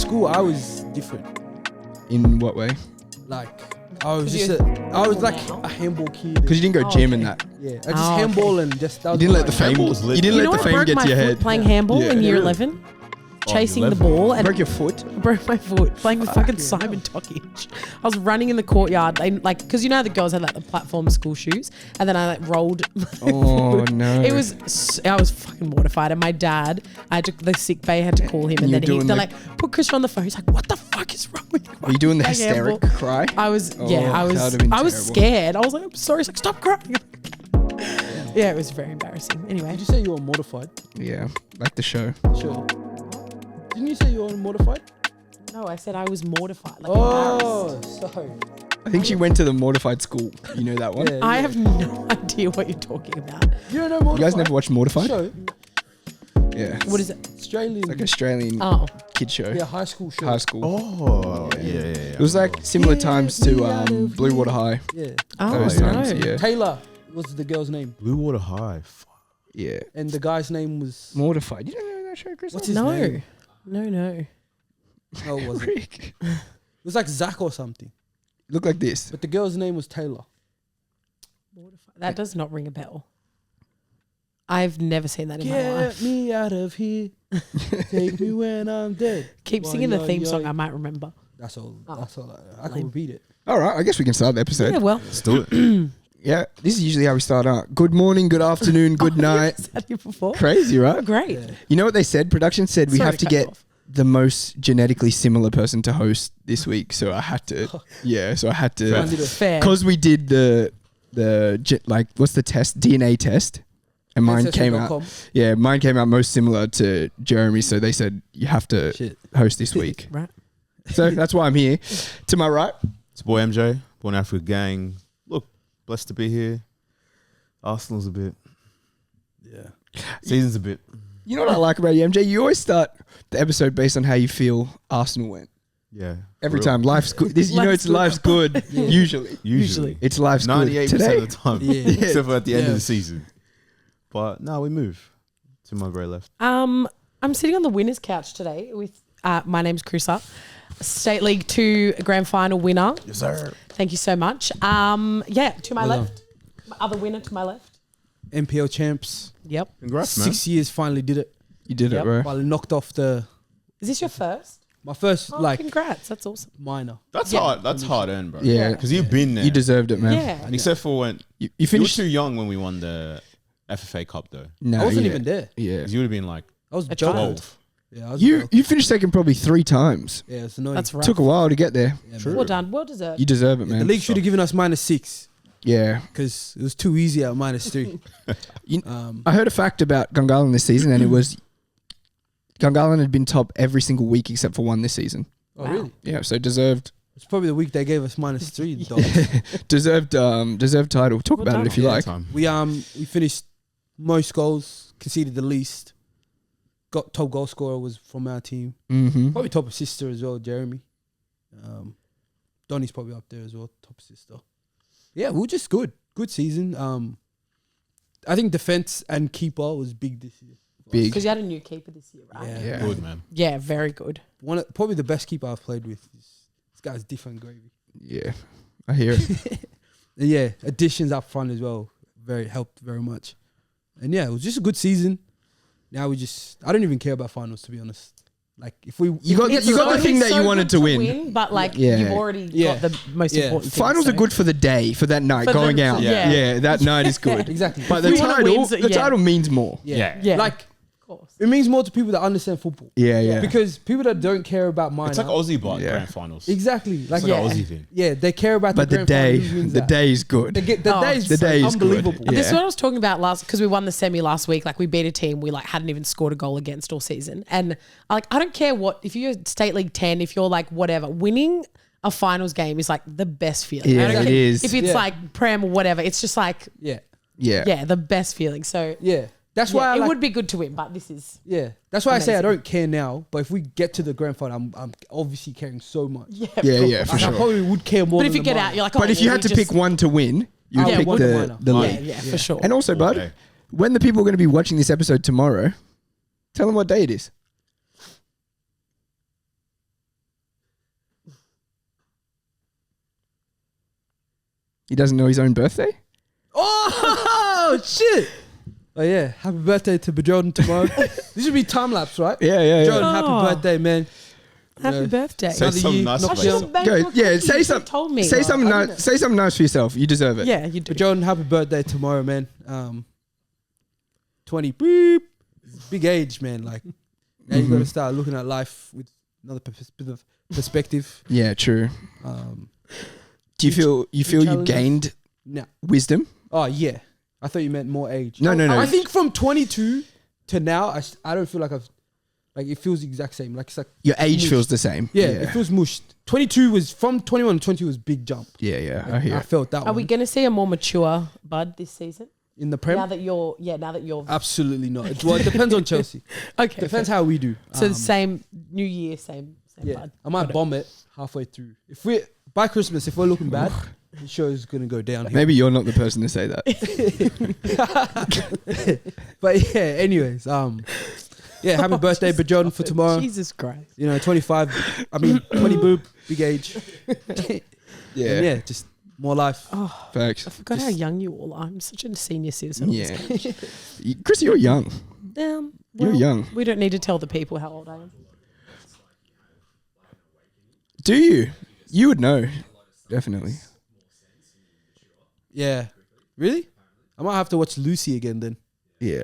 school, I was different. In what way? Like, I was like a handball kid. Because you didn't go gym and that. Yeah, I just handball and just. You didn't let the fame. You didn't let the fame get to your head. Playing handball in year 11. Chasing the ball and broke your foot. Broke my foot playing with fucking Simon Tokic. I was running in the courtyard, like because you know how the girls had like the platform school shoes, and then I like rolled. Oh no! I was fucking mortified, and my dad, the sick bay had to call him, and then they're like, put Chris on the phone. He's like, what the fuck is wrong with you? Were you doing the hysteric cry? I was scared. I was like, I'm sorry. He's like, stop crying. Yeah, it was very embarrassing. Anyway, did you say you were mortified? Yeah, like the show. Sure. Didn't you say you were mortified? No, I said I was mortified. Like sorry. I think she went to the mortified school. You know that one? Yeah. I have no idea what you're talking about. You don't know Mortified? You guys never watched Mortified? Show. Yeah. What is it? Australian. It's like an Australian kid show. Yeah, high school show. High school. Oh, yeah. It was like similar times to Blue Water High. Yeah. Those times, yeah. Taylor was the girl's name. Blue Water High. Yeah. And the guy's name was... Mortified. You don't know that show, Chris? What's his name? No. No, it wasn't. It was like Zach or something. Look like this. But the girl's name was Taylor. That does not ring a bell. I've never seen that in my life. Get me out of here. Take me when I'm dead. Keep singing the theme song. I might remember. That's all. That's all. I can repeat it. All right. I guess we can start the episode. Yeah, well. Let's do it. Yeah, this is usually how we start out. Good morning, good afternoon, good night. Had you before? Crazy, right? Oh, great. Yeah. You know what they said? Production said we have to get the most genetically similar person to host this week. So I had to. So I had to. Fair. Because we did the what's the test? DNA test. And mine came out. Yeah, mine came out most similar to Jeremy. So they said you have to host this week. Right. So that's why I'm here. To my right, it's boy MJ, Born Africa Gang. Look, blessed to be here. Arsenal's a bit. Yeah. Season's a bit. you know what I like about you, MJ? You always start the episode based on how you feel Arsenal went. Yeah. Every time. Life's good. This, you know, it's life's good. Usually. It's life's good. 98% Today, of the time. Except for at the end of the season. But no, we move to my grey left. I'm sitting on the winner's couch today with my name's Chrissa, State League 2 Grand Final winner. Yes, sir. Thank you so much. To my left. Other winner to my left. NPL champs. Yep. Congrats, man. 6 years finally did it. You did it, bro. Finally knocked off the... Is this your first? My first, congrats. That's awesome. Minor. That's hard. That's hard earned, bro. Yeah. Because you've been there. You deserved it, man. Yeah. And except for when... You You were finished... too young when we won the FFA Cup, though. No, I wasn't even there. Yeah. Because you would have been like I was A joking. child. 12. Yeah, I was You finished second probably 3 times. Yeah, it's annoying. That's right. Took a while to get there. Yeah, True. Well done. Well deserved. You deserve it, man. The league should have given us -6 Yeah. because it was too easy at -3. I heard a fact about Gungahlin this season, and it was Gungahlin had been top every single week except for one this season. Oh, Wow. really? Yeah, so deserved It's probably the week they gave us -3. Dogs. deserved title. Talk Well about done. it if you like. Time. We finished most goals, conceded the least. Got top goal scorer was from our team. Mm-hmm. Probably top assister as well, Jeremy. Donny's probably up there as well, top assister. Yeah, we were just good. Good season. I think defense and keeper was big this year. Big. Because you had a new keeper this year, right? Yeah. Good, man. Yeah, very good. Probably the best keeper I've played with. This guy's different gravy. Yeah, I hear it. And yeah, additions up front as well. Helped very much. And yeah, it was just a good season. Now I don't even care about finals, to be honest. Like if we You got the thing that you wanted to win. But like Yeah. you've already got the most important thing. Finals are good for the day, for that night, For going the- out. yeah. Yeah, that night is good. exactly. But If we wanna win, the title means more. Yeah. Yeah. Like Of course. it means more to people that understand football. Yeah. Because people that don't care about minor. It's like Aussie but Yeah. grand finals. Exactly. Like It's like an Aussie thing. Yeah, they care about But the the grand final, day, who wins the that. day is good. The day is The day is good. unbelievable. Yeah. This is what I was talking about last, because we won the semi last week. Like we beat a team we like hadn't even scored a goal against all season, and I don't care if you're State League 10, if you're like whatever, winning a finals game is like the best feeling. Yeah, I don't it care is. If it's Yeah. like Prem or whatever, it's just like Yeah. the best feeling. So Yeah. That's why it I would be good to win, but this is That's why I say I amazing. don't care now. But if we get to the grand final, I'm obviously caring so much. Yeah, for Like, I sure. probably would care more. But if than you the get minor. out, you're like, But if you had to pick one to win, you would Yeah, pick one to minor. the league. yeah, for sure. And also, bud, Okay. when the people are going to be watching this episode tomorrow, tell them what day it is. He doesn't know his own birthday? Oh, shit. Oh, yeah. Happy birthday to Bajodan tomorrow. This should be time lapse, right? Yeah. Bajodan, happy birthday, man. Happy birthday. Say something nice I about should have yourself. made Go, you a yeah, cookie. say You something. told me. Say something nice. Say something nice for yourself. You deserve it. Yeah, you do. Bajodan, happy birthday tomorrow, man. 20. Beep. Big age, man. Like, now you got to start looking at life with another perspective. Yeah, true. Do you feel you challenges? gained No. wisdom? Oh, yeah. I thought you meant more age. No. I think from 22 to now, I don't feel like it feels the exact same. Like, it's like, Your age mushed. feels the same. Yeah, it feels mushed. 22 was, from 21 to 20 was big jump. Yeah. Like, I felt that Are one. we going to see a more mature Bud this season? In the Prem? Now that you're Absolutely not. Well, it depends on Chelsea. okay. Depends how we do. So the same New Year, same Yeah, Bud. I might bomb it halfway through. By Christmas, if we're looking bad, the show is gonna go down. Maybe you're not the person to say that. But yeah, anyways, happy birthday, Bajodan, for tomorrow. Jesus Christ. 25. 20 boob, big age. Yeah. And yeah, just more life. Oh, Facts. I forgot how young you all are. I'm such a senior citizen. Yeah. Chris, you're young. Well, You're young. We don't need to tell the people how old I am. Do you? You would know. Definitely. Yeah, really? I might have to watch Lucy again then. Yeah.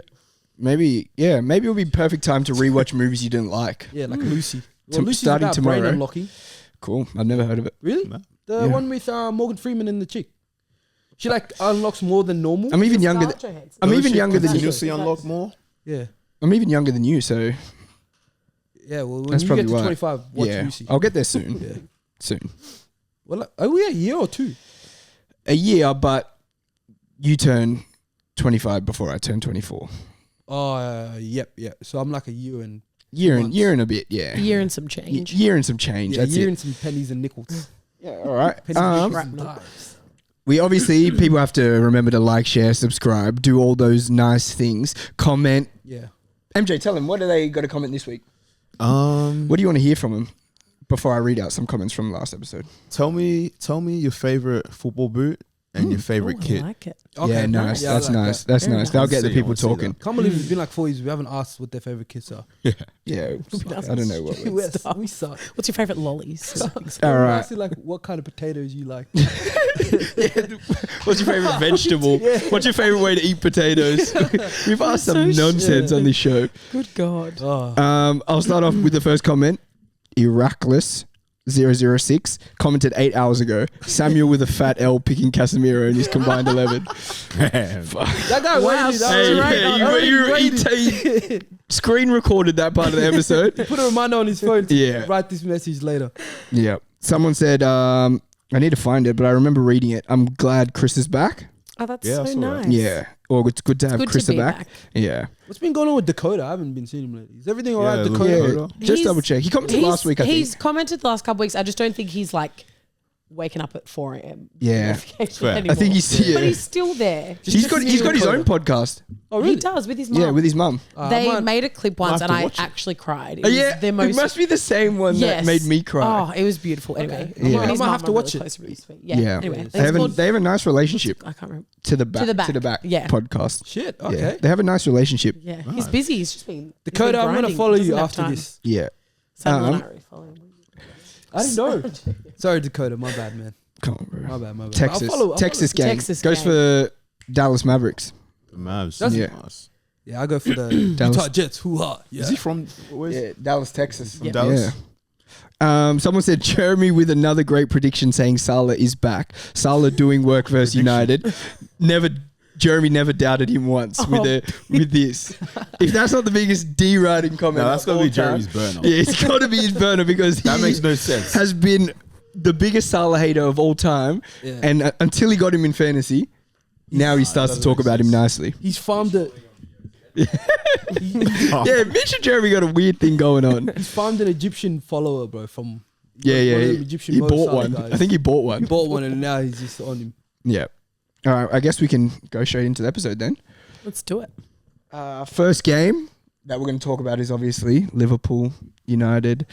Maybe it'll be perfect time to rewatch movies you didn't like. Yeah, like Lucy. Well, Lucy's starting about tomorrow. brain unlocking. Cool. I've never heard of it. Really? No. The one with Morgan Freeman and the chick. She like unlocks more than normal. I'm even younger. I'm even younger than You'll you. see unlock more. Yeah. I'm even younger than you, so Yeah, well, when that's you probably get to why. 25, watch Yeah, Lucy. I'll get there soon. Yeah. Soon. Well, like, are we a year or two? A year, but you turn 25 before I turn 24. Oh, yep. So I'm like a year and Year months. and a bit, yeah. A year and some change. Year and some change. Yeah, a That's year it. and some pennies and nickels. Yeah, all right. Pennies and nickels and Shrapnel. dimes. We obviously, people have to remember to like, share, subscribe, do all those nice things, comment. Yeah. MJ, tell them, what do they got to comment this week? What What do you want to hear from them before I read out some comments from last episode? Tell me your favorite football boot and your favorite I kit. like it. Yeah, nice. Yeah, I That's like nice. that. That's Very nice. nice. That'll get the See, I people wanna see talking. Can't believe it's been like 4 years. We haven't asked what their favorite kits are. Yeah, I don't know what. We suck. What's your favorite lollies? All right. Ask you, like what kind of potatoes you like. What's your favorite vegetable? What's your favorite way to eat potatoes? We've asked some so nonsense on this show. Good God. Oh. I'll start off with the first comment. Iraclus006 commented 8 hours ago. Samuel with a fat L picking Casemiro in his combined 11. That guy Wow, waited. Hey, you screen recorded that part of the episode. Put a reminder on his phone to Yeah. write this message later. Yeah. Someone said, I need to find it, but I remember reading it. I'm glad Chris is back. Oh, that's Yeah, I so saw that. nice. Yeah. Or it's good to have Good Chris to be back. back. Yeah. What's been going on with Dakota? I haven't been seeing him lately. Is everything all right, Yeah, Dakota? Yeah. Just He's- double check. He commented last week, I think. He's commented the last couple weeks. I just don't think he's like waking up at 4 a.m. Yeah. Fair. I think he's But yeah. he's still there. He's got his own podcast. Oh, really? He does with his mum. Yeah, with his mum. They made a clip once have and to I watch it. actually cried. It was Yeah, the it most, must be the same one yes. that made me cry. Oh, it was beautiful. Anyway, Okay. Yeah. Him and his I might mum have to are watch really it. close, really sweet. Yeah. Anyway, They have a nice relationship. I can't remember. To the back. To the back. Yeah. Podcast. Shit. Yeah. Okay. They have a nice relationship. Yeah, he's busy. He's just been Dakota, I'm gonna grinding. follow Doesn't you have after time. this. Yeah. Samuel and I already follow him. I didn't know. Sorry, Dakota. My bad, man. Come on, bro. My bad. My bad. Texas. I'll follow. Texas gang. Texas Goes gang. for Dallas Mavericks. The Mavs. That's- Yeah. Nice. Yeah, I go for the Dallas. Utah Jets. Hoo-ha. Yeah. Is he from where's Yeah, Dallas, Texas. from Yeah. Dallas? Yeah. Someone said Jeremy with another great prediction saying Salah is back. Salah doing work versus United. Jeremy never doubted him once with this. If that's not the biggest D-writing comment, No, that's of gotta all be time, Jeremy's burner. Yeah, it's got to be his burner because That he makes no sense. has been the biggest Salah hater of all time, Yeah. and until he got him in fantasy, now he starts to doesn't talk make about him sense. nicely. He's farmed it. Yeah, Mitch and Jeremy got a weird thing going on. He's farmed an Egyptian follower, bro. From Yeah, one yeah. of them Egyptian He Mo bought Salah one. guys. I think he bought He one. bought one, and now he's just on him. Yeah. All right, I guess we can go straight into the episode then. Let's do it. First game, that we're going to talk about is obviously Liverpool, United,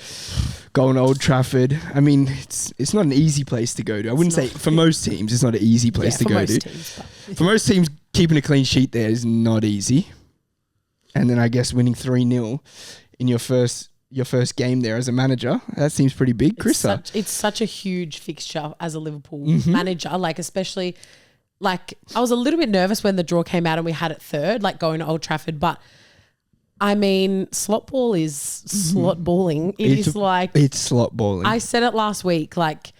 going to Old Trafford. I mean, it's not an easy place to go to. I wouldn't say for most teams, it's not an easy place to go to. For most teams, keeping a clean sheet there is not easy. And then I guess winning 3-0 in your first game there as a manager, that seems pretty big. Chrissa. It's such a huge fixture as a Liverpool manager, like especially like I was a little bit nervous when the draw came out and we had it third, like going to Old Trafford, but I mean, slot ball is slot balling. It's slot balling. I said it last week, like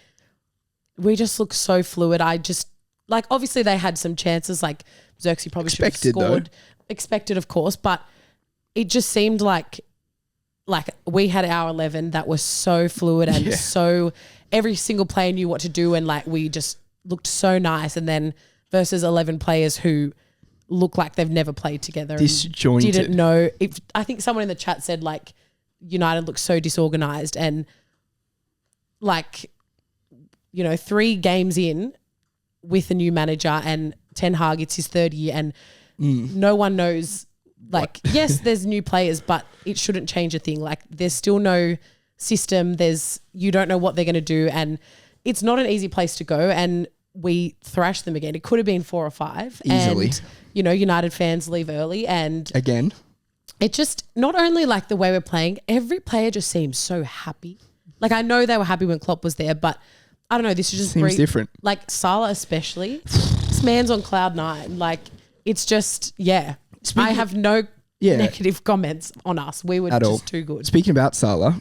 we just look so fluid. I just like obviously they had some chances, like Xerxes probably should have scored. Expected, of course, but it just seemed like we had our 11 that was so fluid and so every single player knew what to do and like we just looked so nice, and then versus 11 players who look like they've never played together. Disjointed. Didn't know. I think someone in the chat said like United looks so disorganized, and like, you know, 3 games in with a new manager and Ten Hag, it's his 3rd year and no one knows. Like, yes, there's new players, but it shouldn't change a thing. Like, there's still no system. You don't know what they're going to do, and it's not an easy place to go. And we thrashed them again. It could have been 4 or 5 easily. And, you know, United fans leave early, and again, it just not only like the way we're playing. Every player just seems so happy. Like, I know they were happy when Klopp was there, but I don't know. This is just seems different. Like Salah especially, this man's on cloud 9. Like, it's just I have no negative comments on us. We were just too good. Speaking about Salah,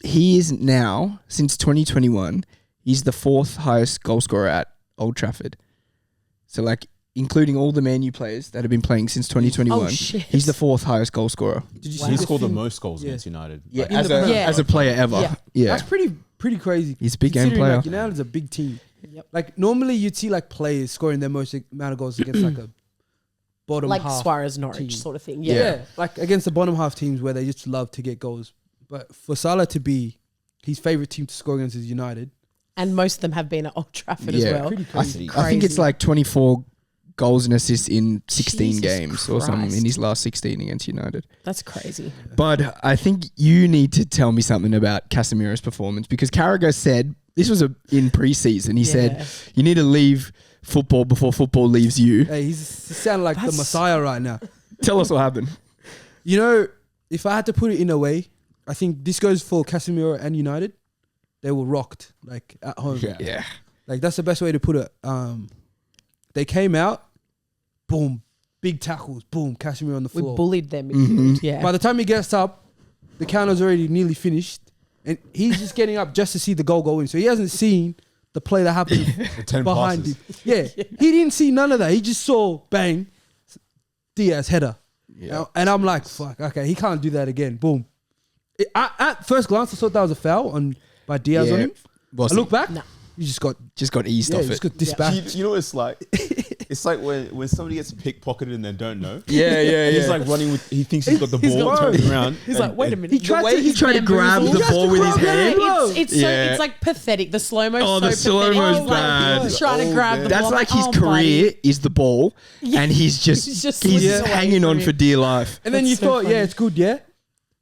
he is now, since 2021, he's the 4th highest goal scorer at Old Trafford. So, like, including all the Man U players that have been playing since 2021, he's the 4th highest goal scorer. Did you see he scored the most goals against United? Yeah, as a player ever. Yeah. That's pretty crazy. He's a big game player. Like, United's a big team. Yep. Like, normally you'd see like players scoring their most amount of goals against like a bottom half, like Suarez Norwich team. sort of thing. Yeah, like against the bottom half teams where they just love to get goals. But for Salah to be his favourite team to score against is United, and most of them have been at Old Trafford as well. Pretty crazy. I think it's like 24 goals and assists in 16 games or something in his last 16 against United. That's crazy. But I think you need to tell me something about Casemiro's performance, because Carragher said, this was in pre-season, he said, you need to leave football before football leaves you. Hey, he sounded like the Messiah right now. Tell us what happened. You know, if I had to put it in a way, I think this goes for Casemiro and United. They were rocked, like, at home. Yeah. Like, that's the best way to put it. They came out, boom, big tackles, boom, Casemiro on the floor. We bullied them. Mm-hmm. By the time he gets up, the counter's already nearly finished, and he's just getting up just to see the goal go in. So he hasn't seen the play that happened behind him. Yeah, he didn't see none of that. He just saw, bang, Diaz header. Yeah. And I'm like, fuck, okay, he can't do that again. Boom. At first glance, I thought that was a foul by Diaz on him. I look back, he just got eased off it. Just got dispatched. You know what it's like? It's like when somebody gets pickpocketed and they don't know. Yeah. He's like running with. He thinks he's got the ball, turning around. He's like, wait a minute. He tried to grab the ball with his hand. It's like pathetic. The slow mo. Oh, the slow mo's bad. Like, trying to grab the ball. That's like his career is the ball, and he's hanging on for dear life. And then you thought, it's good, yeah.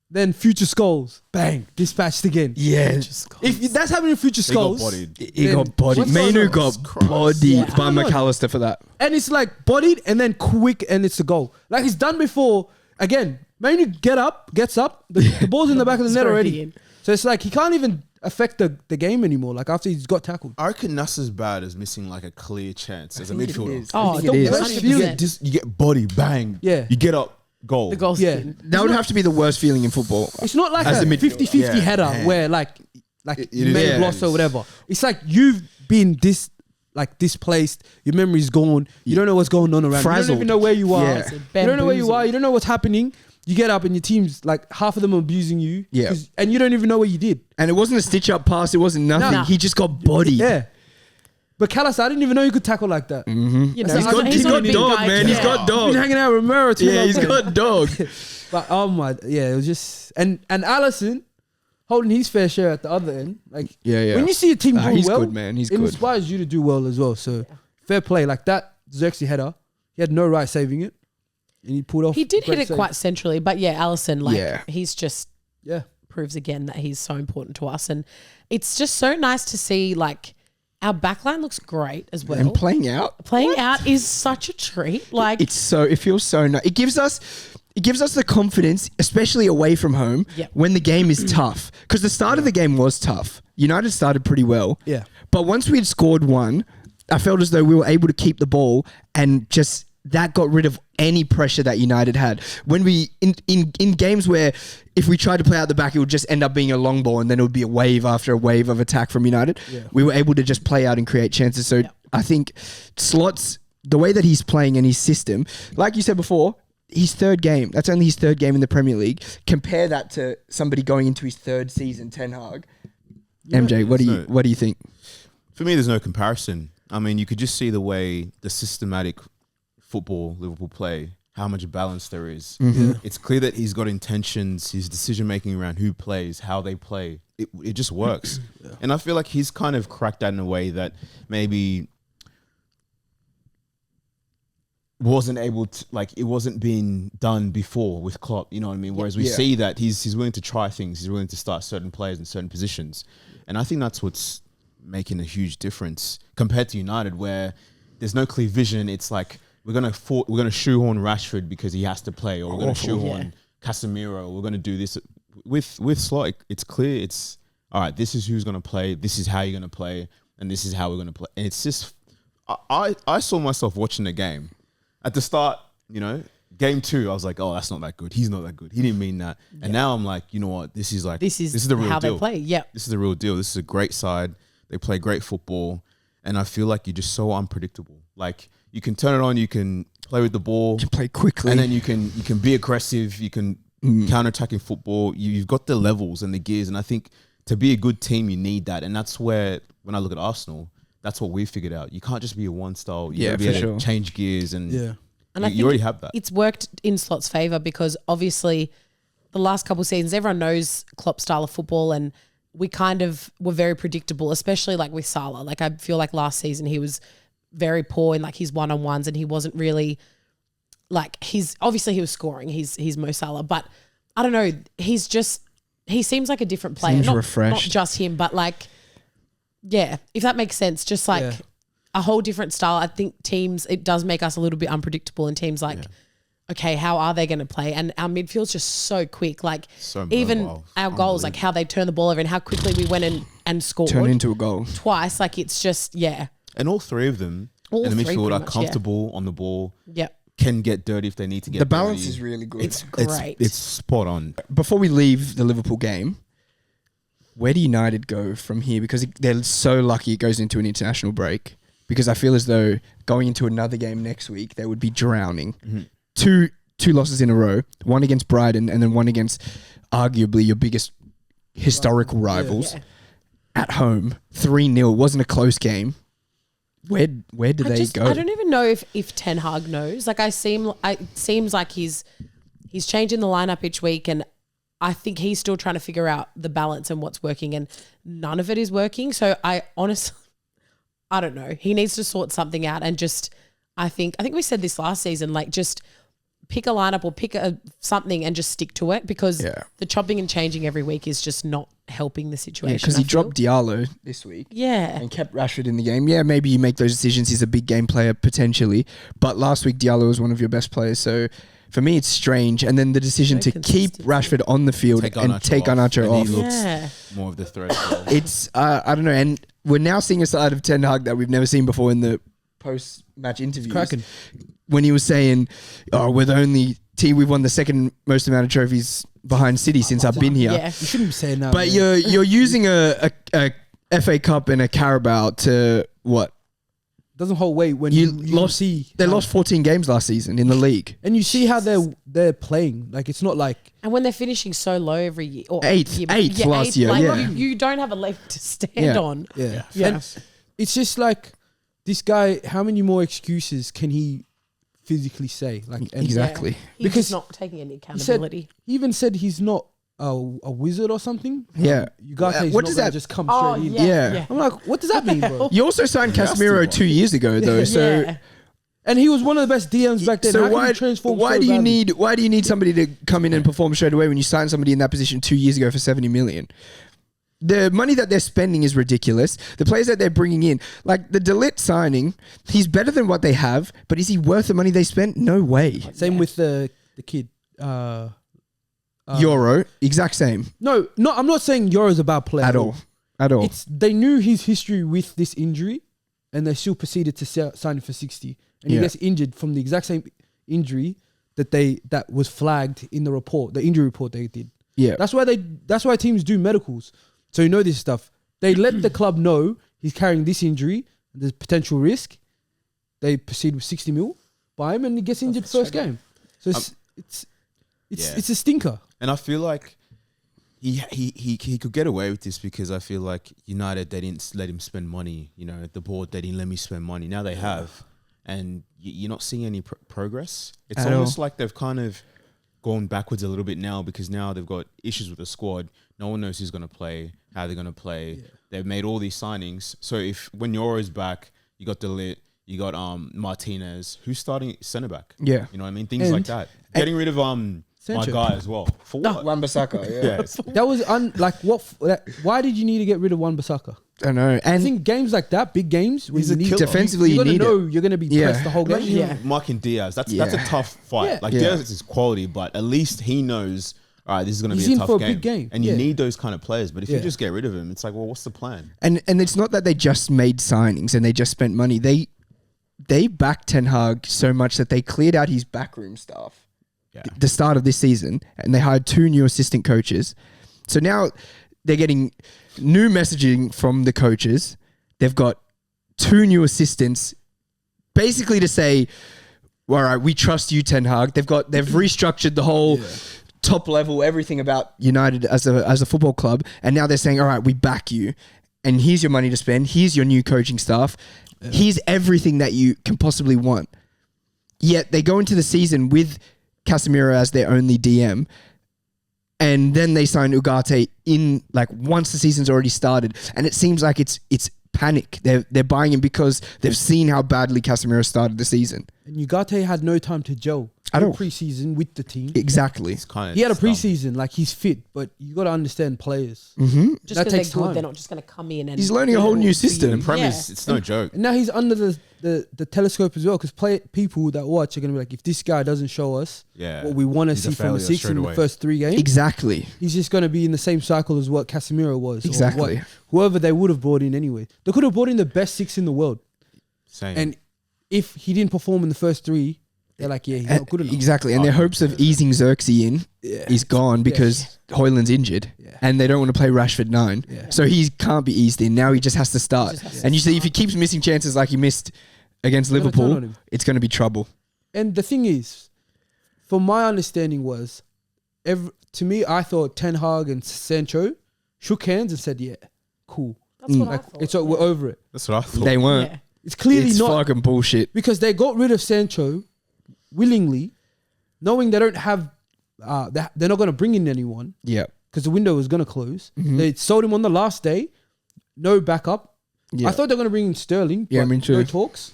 Then Future Skulls, bang, dispatched again. Yeah. If that's happening in Future Skulls. He got bodied. Mainu got bodied by McAllister for that. And it's like bodied and then quick and it's a goal. Like he's done before. Again, Mainu gets up, the ball's in the back of the net already. So it's like he can't even affect the game anymore, like after he's got tackled. I reckon that's as bad as missing like a clear chance as a midfielder. Oh, the worst feeling. You get body, bang. Yeah. You get up. Goal. The goal skin. That would have to be the worst feeling in football. It's not like a 50-50 header where like you may have lost or whatever. It's like you've been displaced, your memory's gone, you don't know what's going on around. Frazzled. You don't even know where you are. Yeah. You don't know where you are, you don't know what's happening. You get up and your team's like half of them are abusing you. Yeah. And you don't even know what you did. And it wasn't a stitch up pass, it wasn't nothing. Nah. He just got bodied. Yeah. But Callis, I didn't even know you could tackle like that. Mm-hmm. You know, he's got dog, man. He's got dog. He's hanging out with Romero too. Yeah, he's got dog. But it was just and Allison holding his fair share at the other end. Like when you see a team doing he's well, good, man. He's it good. inspires you to do well as well. So fair play, like that Xerxes header, he had no right saving it. And he pulled off. He did a great hit it save. quite centrally, but yeah, Allison, like Yeah. he's just Yeah. proves again that he's so important to us, and it's just so nice to see. Like our backline looks great as well. And playing out. Playing out is such a treat. Like It feels so nice. It gives us the confidence, especially away from home, Yep. when the game is tough. Because the start of the game was tough. United started pretty well. Yeah. But once we had scored one, I felt as though we were able to keep the ball and just that got rid of any pressure that United had. When we in games where if we tried to play out the back, it would just end up being a long ball and then it would be a wave after a wave of attack from United. Yeah. We were able to just play out and create chances. So I think Slots, the way that he's playing and his system, like you said before, his third game. That's only his third game in the Premier League. Compare that to somebody going into his third season, Ten Hag. MJ, what do you think? For me, there's no comparison. I mean, you could just see the way the systematic football Liverpool play, how much balance there is. It's clear that he's got intentions, his decision making around who plays, how they play. It just works. And I feel like he's kind of cracked that in a way that maybe wasn't able to, like, it wasn't being done before with Klopp, you know what I mean? Whereas we see that he's willing to try things, he's willing to start certain players in certain positions. And I think that's what's making a huge difference compared to United, where there's no clear vision. It's like, we're gonna shoehorn Rashford because he has to play, or we're gonna shoehorn Casemiro, or we're gonna do this. With Slot, it's clear. It's all right. This is who's gonna play. This is how you're gonna play, and this is how we're gonna play. And it's just, I saw myself watching the game at the start. You know, game 2, I was like, oh, that's not that good. He's not that good. He didn't mean that. And now I'm like, you know what? This is the real how deal. they play. Yeah, this is the real deal. This is a great side. They play great football, and I feel like you're just so unpredictable. Like, you can turn it on, you can play with the ball, You can play quickly. and then you can be aggressive. You can counter-attacking football. You've got the levels and the gears, and I think to be a good team, you need that. And that's where, when I look at Arsenal, that's what we figured out. You can't just be a one style. You gotta be able to change gears, and and I think you already have that. It's worked in Slot's favour because obviously the last couple of seasons, everyone knows Klopp's style of football, and we kind of were very predictable, especially like with Salah. Like, I feel like last season he was very poor in like his one-on-ones, and he wasn't really like, obviously he was scoring. He's Mo Salah, but I don't know. He seems like a different player. Seems refreshed. Not just him, but like, yeah, if that makes sense, just like a whole different style. I think it does make us a little bit unpredictable, and teams like, okay, how are they going to play? And our midfield's just so quick. Like, So even mobile. our goals, like how they turn the ball over and how quickly we went and scored. Turn into a goal. Twice. Like, it's just, And all three of them All in the three midfield pretty are much, comfortable on the ball, Yep. can get dirty if they need to get The balance dirty. is really good. It's great. It's spot on. Before we leave the Liverpool game, where do United go from here? Because they're so lucky it goes into an international break. Because I feel as though going into another game next week, they would be drowning. Two losses in a row, one against Brighton and then one against arguably your biggest historical rivals at home. 3-0. Wasn't a close game. Where do they go? I don't even know if Ten Hag knows. Like, it seems like he's changing the lineup each week, and I think he's still trying to figure out the balance and what's working, and none of it is working. So I honestly, I don't know. He needs to sort something out, and just, I think we said this last season, like, just pick a lineup or pick something and just stick to it, because the chopping and changing every week is just not helping the situation. Because he dropped Diallo this week. Yeah. And kept Rashford in the game. Yeah, maybe you make those decisions. He's a big game player potentially. But last week, Diallo was one of your best players. So for me, it's strange. And then the decision to keep Rashford on the field and take Garnacho off. He looks more of the threat. It's, I don't know. And we're now seeing a side of Ten Hag that we've never seen before in the post-match interviews. Cracking. When he was saying, oh, we're the only team, we've won the second most amount of trophies behind City since I've been here. Yeah. You shouldn't be saying that. But man. you're using a FA Cup and a Carabao to what? Doesn't hold weight when You you lost. see They how- lost 14 games last season in the league. and you see how they're playing. Like, it's not like And when they're finishing so low every year, or Eighth last year, like, yeah. you don't have a leg to stand on. yeah. Yeah. And it's just like, this guy. How many more excuses can he physically say? Like, and Exactly. He's Because just not taking any He accountability. even said he's not a wizard or something. Yeah. Ugarte What not does gonna that- just come Oh, straight in? Yeah. I'm like, what does that mean, bro? You also signed Casemiro 2 years ago, though. So, And he was one of the best DMs back then. So How can he transform why so do you badly? need somebody to come in and perform straight away when you sign somebody in that position 2 years ago for 70 million? The money that they're spending is ridiculous. The players that they're bringing in, like the De Ligt signing, he's better than what they have, but is he worth the money they spent? No way. Same with the kid. Euro, exact same. No, I'm not saying Euro's a bad player At all. It's they knew his history with this injury, and they still proceeded to sign him for 60. And he gets injured from the exact same injury that was flagged in the report, the injury report they did. Yeah. That's why teams do medicals. So you know this stuff. They let the club know he's carrying this injury, there's potential risk. They proceed with 60 mil, buy him, and he gets injured first game. So it's a stinker. And I feel like he could get away with this because I feel like United, they didn't let him spend money. You know, the board, they didn't let me spend money. Now they have, and you're not seeing any progress. It's almost like they've kind of gone backwards a little bit now because now they've got issues with the squad. No one knows who's going to play, how they're going to play. Yeah. They've made all these signings. So when Euro's back, you got De Ligt, you got Martinez. Who's starting centre back? Yeah. You know what I mean? Things like that. Getting rid of my guy as well. For what? Wan-Bissaka, yeah. That was why did you need to get rid of Wan-Bissaka? I know. And I think games like that, big games, when he's a killer. Defensively, you need know you're going to be pressed the whole game. Imagine marking Diaz. That's a tough fight. Yeah. Diaz is quality, but at least he knows, all right, this is going to be a tough game. Big game. And you need those kind of players. But if you just get rid of him, it's like, well, what's the plan? And it's not that they just made signings and they just spent money. They backed Ten Hag so much that they cleared out his backroom staff. The start of this season, and they hired 2 new assistant coaches. So now they're getting new messaging from the coaches. They've got 2 new assistants, basically to say, all right, we trust you, Ten Hag. They've restructured the whole top level, everything about United as a football club, and now they're saying, all right, we back you, and here's your money to spend. Here's your new coaching staff. Here's everything that you can possibly want. Yet they go into the season with Casemiro as their only DM, and then they sign Ugarte in once the season's already started, and it seems like it's panic. They're buying him because they've seen how badly Casemiro started the season. And Ugarte had no time to gel. I don't preseason with the team. Exactly. He had a preseason, he's fit, but you got to understand players. Mm-hmm. Just because they're good, they're not just going to come in and he's learning a whole new system. The premise, it's no joke. And now he's under the telescope as well, because people that watch are going to be like, if this guy doesn't show us what we want to see from a 6 in the first 3 games, exactly, he's just going to be in the same cycle as what Casemiro was. Exactly. Whoever they would have brought in anyway. They could have brought in the best 6 in the world. Same. And if he didn't perform in the first 3, they're like, he's not good enough. Exactly. And their hopes of easing Xerxes in is gone because Højlund's injured and they don't want to play Rashford 9. Yeah. So he can't be eased in. Now he just has to start. And you see, if he keeps missing chances like he missed against Liverpool, it's going to be trouble. And the thing is, from my understanding was, to me, I thought Ten Hag and Sancho shook hands and said, cool. That's what I thought. We're over it. That's what I thought. They weren't. Yeah. It's clearly it's not. Fucking bullshit. Because they got rid of Sancho willingly, knowing they don't have, they're not going to bring in anyone. Yeah. Because the window was going to close. Mm-hmm. They sold him on the last day. No backup. Yeah. I thought they were going to bring in Sterling. Yeah, I mean, no talks.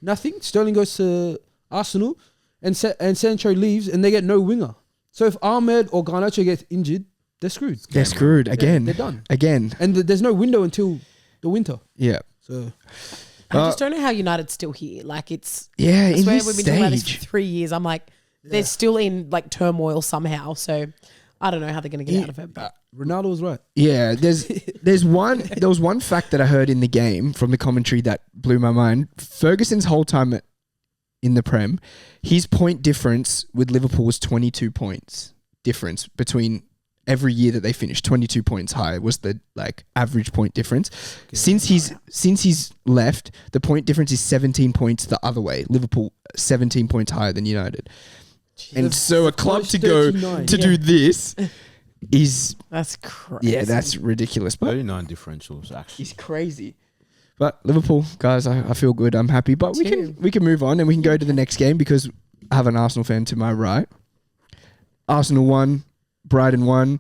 Nothing. Sterling goes to Arsenal and Sancho leaves and they get no winger. So if Ahmed or Garnacho gets injured, they're screwed. They're screwed again. They're done. Again. And there's no window until the winter. Yeah. So I just don't know how United's still here. It's I swear this we've been talking about this for 3 years. I'm like, they're still in turmoil somehow. So I don't know how they're going to get out of it. But Ronaldo was right. Yeah, there was one fact that I heard in the game from the commentary that blew my mind. Ferguson's whole time in the Prem, his point difference with Liverpool was 22 points difference between every year that they finished. 22 points high was the average point difference. Since he's left, the point difference is 17 points the other way. Liverpool 17 points higher than United. And so a club to go to do this is that's crazy. Yeah, that's ridiculous. But 39 differentials actually. It's crazy. But Liverpool, guys, I feel good. I'm happy. But we can move on and we can go to the next game because I have an Arsenal fan to my right. Arsenal won, Brighton won.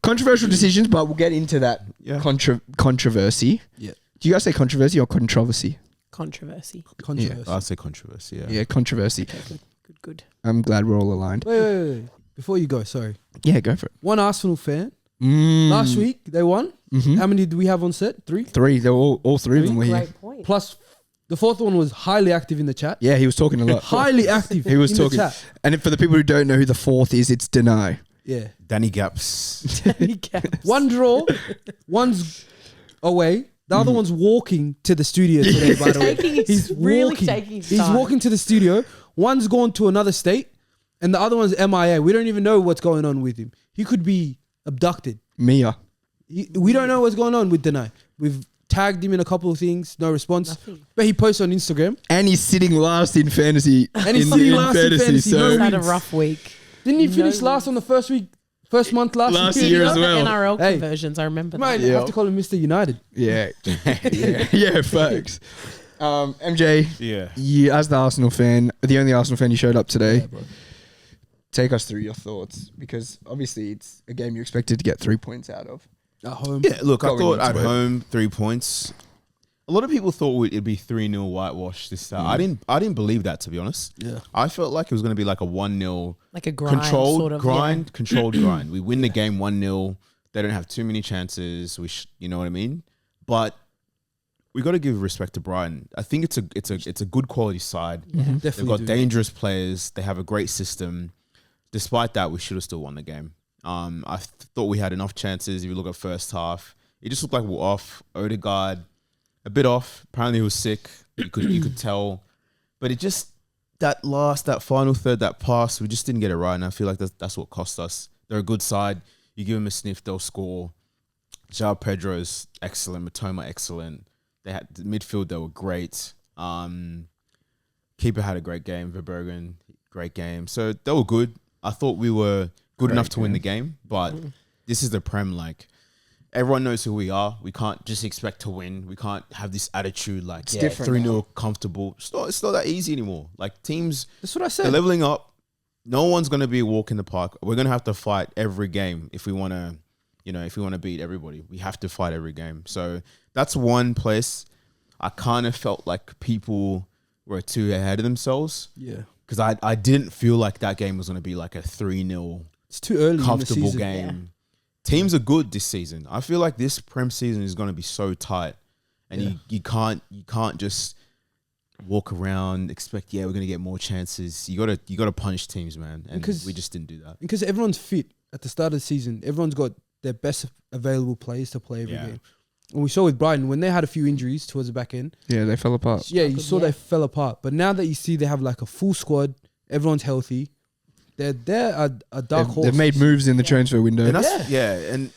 Controversial decisions, but we'll get into that controversy. Yeah. Do you guys say controversy or controversy? Controversy. Controversy. I'd say controversy. Yeah. Yeah, controversy. Okay, good. I'm glad we're all aligned. Wait. Before you go, sorry. Yeah, go for it. One Arsenal fan. Last week, they won. Mm-hmm. How many did we have on set? 3? 3. They were all 3 of them were here. Great point. Plus, the fourth one was highly active in the chat. Yeah, he was talking a lot. Highly active. He was in talking. The chat. And for the people who don't know who the fourth is, it's Deny. Yeah. Danny Gaps. One draw, one's away. The other one's walking to the studio today, by the way. He's really taking his He's time. walking to the studio. One's gone to another state, and the other one's MIA. We don't even know what's going on with him. He could be abducted. Mia. We don't know what's going on with Denai. We've tagged him in a couple of things, no response. Nothing. But he posts on Instagram. And he's sitting last in fantasy. And he's sitting last in fantasy. So No He's had a wins. rough week. Didn't he finish last on the first month last year He as got well. the NRL Hey. conversions. I remember Might that. have to call him Mr. United. yeah. yeah, folks. MJ, Yeah. you, as the Arsenal fan, the only Arsenal fan you showed up today, take us through your thoughts, because obviously it's a game you're expected to get 3 points out of. At home. Yeah, look, I Going thought into at it. home 3 points. A lot of people thought it'd be 3-0 whitewash this time. I didn't believe that, to be honest. Yeah. I felt like it was going to be like a 1-0 Like a grind, controlled sort of, grind, controlled grind. We win the game 1-0. They don't have too many chances. You know what I mean? But we got to give respect to Brighton. I think it's a good quality side. They've Definitely got do. dangerous players. They have a great system. Despite that, we should have still won the game. I thought we had enough chances. If you look at first half, it just looked like we're off. Odegaard, a bit off. Apparently he was sick. You could tell. But it just, that final third, that pass, we just didn't get it right. And I feel like that's what cost us. They're a good side. You give them a sniff, they'll score. João Pedro's excellent. Matoma excellent. They had the midfield, they were great. Keeper had a great game. Verbergen, great game. So they were good. I thought we were good enough to win the game, but this is the Prem. Like, everyone knows who we are. We can't just expect to win. We can't have this attitude like, It's different 3-0 comfortable. It's not that easy anymore. Like, teams, That's what I they're said. leveling up. No one's going to be a walk in the park. We're going to have to fight every game if we want to, if we want to beat everybody. We have to fight every game. So that's one place I kind of felt like people were too ahead of themselves. Yeah. Because I didn't feel like that game was going to be like a 3-0 It's too early comfortable in the season. game. Yeah. Teams are good this season. I feel like this Prem season is going to be so tight, and you can't just walk around expect we're going to get more chances. You got to punish teams, man, and Because- we just didn't do that. Because everyone's fit at the start of the season. Everyone's got their best available players to play every game. And we saw with Brighton, when they had a few injuries towards the back end, Yeah, they fell apart. yeah, you saw Yeah. they fell apart. But now that you see they have like a full squad, everyone's healthy, they're a dark horse. They've made moves in the transfer window. And that's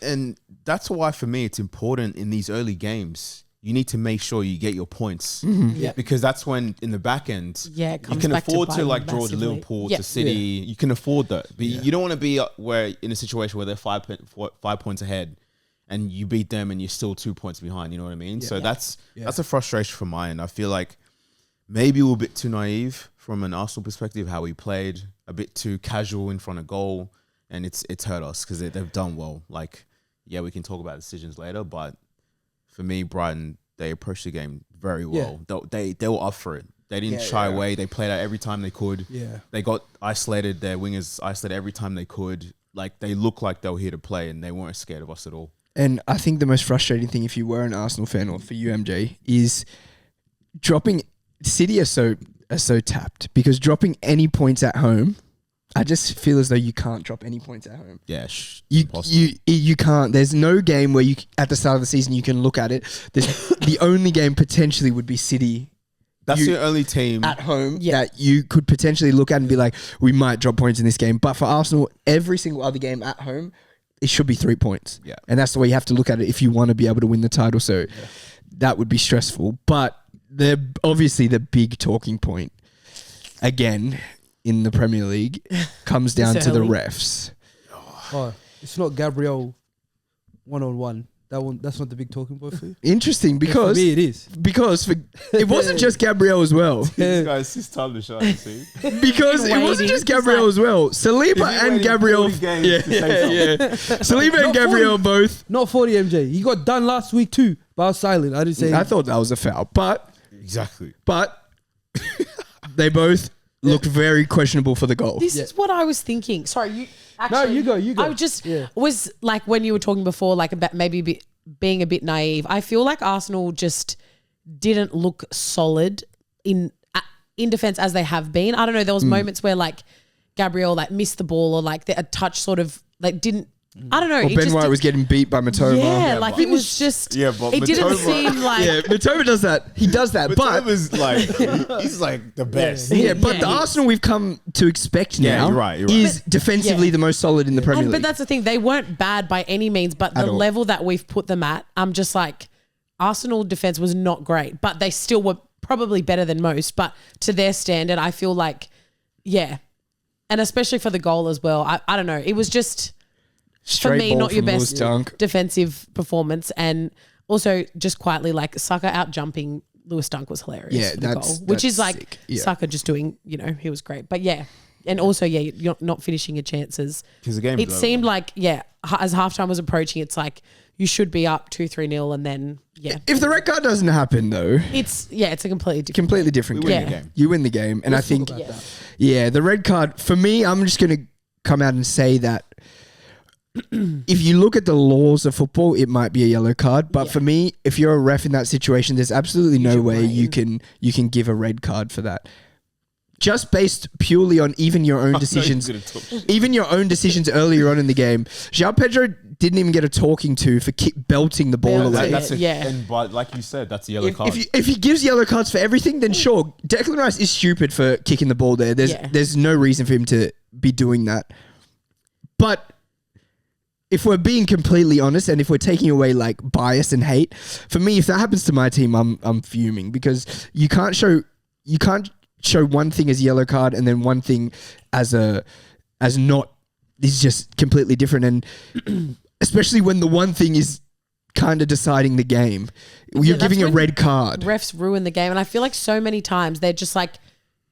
and that's why for me it's important in these early games. You need to make sure you get your points Yeah. because that's when in the back end Yeah, it you comes can back to afford to bite like draw to massively. Liverpool Yeah. to City. You can afford that, but you don't want to be where in a situation where they're 5 points ahead and you beat them and you're still 2 points behind. You know what I mean? So that's a frustration from my end. I feel like maybe we're a bit too naive from an Arsenal perspective, how we played, a bit too casual in front of goal, and it's hurt us because they've done well. Like, yeah, we can talk about decisions later, but for me, Brighton, they approached the game very well. They were up for it. They didn't shy away. They played out every time they could. Yeah. They got isolated. Their wingers isolated every time they could. Like, they looked like they were here to play, and they weren't scared of us at all. And I think the most frustrating thing, if you were an Arsenal fan or for you, MJ, is dropping. City are so tapped because dropping any points at home, I just feel as though you can't drop any points at home. Yeah, You can't. There's no game where you at the start of the season you can look at it. The only game potentially would be City. That's the only team At home that you could potentially look at and be like, we might drop points in this game. But for Arsenal, every single other game at home, it should be 3 points. Yeah. And that's the way you have to look at it if you want to be able to win the title. So that would be stressful. But they're obviously the big talking point, again, in the Premier League, comes down to the refs. Oh, it's not Gabriel 1-on-1. That's not the big talking point for you. Interesting For because me, it is. it wasn't just Gabriel as well. This guy's his time to shine, see? Because it wasn't just Gabriel as well. Saliba and Gabriel. Saliba and Gabriel both. Not 40 MJ. He got done last week too, but I was silent. I didn't say I thought that was a foul, but Exactly. But they both looked very questionable for the goal. This is what I was thinking. Sorry, you. Actually, No, you go. I just was like when you were talking before, like about maybe being a bit naive. I feel like Arsenal just didn't look solid in defense as they have been. I don't know. There was moments where like Gabriel like missed the ball or like a touch sort of like didn't. I don't know. Or Ben White was getting beat by Matoma. Yeah, like it was just. Yeah, but it didn't Matoma- seem like. Yeah, Matoma does that. He does that. But Matoma's like, he's like the best. yeah, but Yeah, the he is. Arsenal we've come to expect Yeah, now you're right. is defensively yeah. the most solid in the Premier League. But that's the thing. They weren't bad by any means, but the At all. level that we've put them at, I'm just like, Arsenal defense was not great, but they still were probably better than most. But to their standard, I feel like, yeah. And especially for the goal as well. I don't know. It was just, Straight for me, ball not your from Lewis best Dunk. defensive performance. And also just quietly, like, Saka out jumping Lewis Dunk was hilarious. Yeah, for the that's- goal, which that's is like sick. Yeah. Saka just doing, he was great. But yeah. And also, you're not finishing your chances. Because the game It is over. seemed like, as halftime was approaching, it's like you should be up 2-3-0 and then, If the red card doesn't happen, though, it's a completely different different We win game. the game. You win the game. And I think, Talk about that. yeah, the red card, for me, I'm just going to come out and say that if you look at the laws of football, it might be a yellow card. But Yeah. for me, if you're a ref in that situation, there's absolutely no your way you can give a red card for that. Just based purely on even your own decisions, even your own decisions earlier on in the game. João Pedro didn't even get a talking to for belting the ball Belting away. it. That's a, Yeah. And but like you said, that's a yellow card. If he gives yellow cards for everything, then sure, Declan Rice is stupid for kicking the ball there. There's no reason for him to be doing that. But if we're being completely honest, and if we're taking away like bias and hate, for me, if that happens to my team, I'm fuming because you can't show one thing as a yellow card and then one thing as not. This is just completely different, and especially when the one thing is kind of deciding the game, you're that's giving a when red card. refs ruin the game. And I feel like so many times they're just like,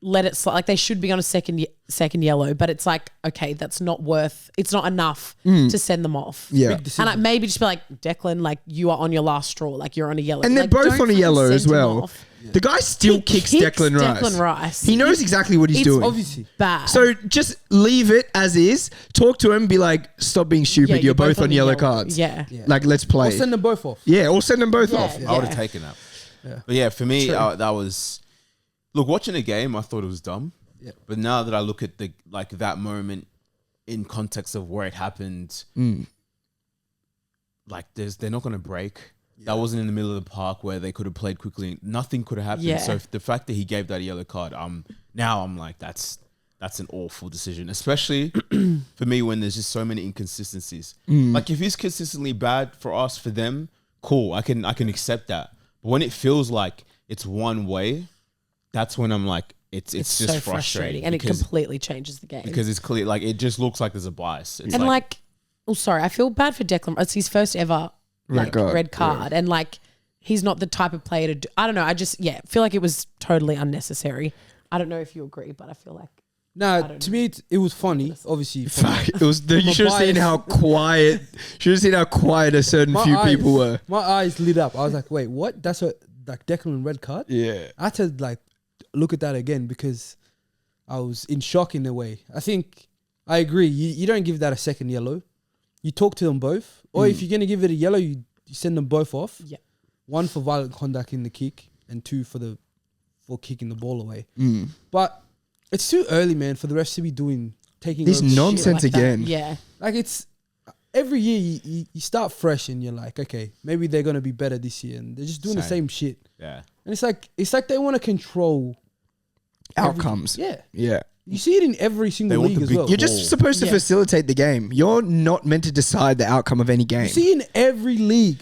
let it slide. Like they should be on a second yellow, but it's like, okay, it's not enough to send them off. Yeah. And I maybe just be like, Declan, like you are on your last straw, like you're on a yellow. And they're Like, both don't on a fucking yellow as send him well. off. The guy still He kicks kicks Declan Rice. Declan Rice. He knows exactly what he's doing. Obviously. Bad. So just leave it as is. Talk to him. Be like, stop being stupid. Yeah, you're both on the yellow cards. Yeah. Like, let's play. Or send them both off. Yeah, or send them both Yeah. off. Yeah. I would have taken that. Yeah. But yeah, for me, that was. Look, watching the game, I thought it was dumb. Yeah. But now that I look at that moment in context of where it happened, like they're not going to break. Yeah. That wasn't in the middle of the park where they could have played quickly. Nothing could have happened. Yeah. So the fact that he gave that yellow card, now I'm like, that's an awful decision, especially for me when there's just so many inconsistencies. Like if he's consistently bad for us, for them, cool. I can accept that. But when it feels like it's one way, that's when I'm like, it's just so frustrating. and it because- completely changes the game. because it's clear, like it just looks like there's a bias. It's And I feel bad for Declan. It's his first ever red card. And like, he's not the type of player to do, I don't know. I just, feel like it was totally unnecessary. I don't know if you agree, but I feel like. Nah, to me, it was funny. Obviously, Fuck, it was. You should have seen bias. how quiet. Should have seen how quiet a certain few people were. My eyes lit up. I was like, wait, what? That's a Declan red card? Yeah. I had to look at that again because I was in shock in a way. I think I agree. You don't give that a second yellow. You talk to them both. Or if you're going to give it a yellow, you send them both off. Yeah. One for violent conduct in the kick and two for kicking the ball away. But it's too early, man, for the refs to be taking This over shit nonsense like that. again. Yeah. Like it's every year you start fresh and you're like, okay, maybe they're gonna be better this year, and they're just doing the same shit. yeah. And it's like they want to control Outcomes. everything. Yeah. Yeah, you see it in every single want league the as big well. You're just supposed to Yeah. facilitate the game. You're not meant to decide the outcome of any game. You see in every league,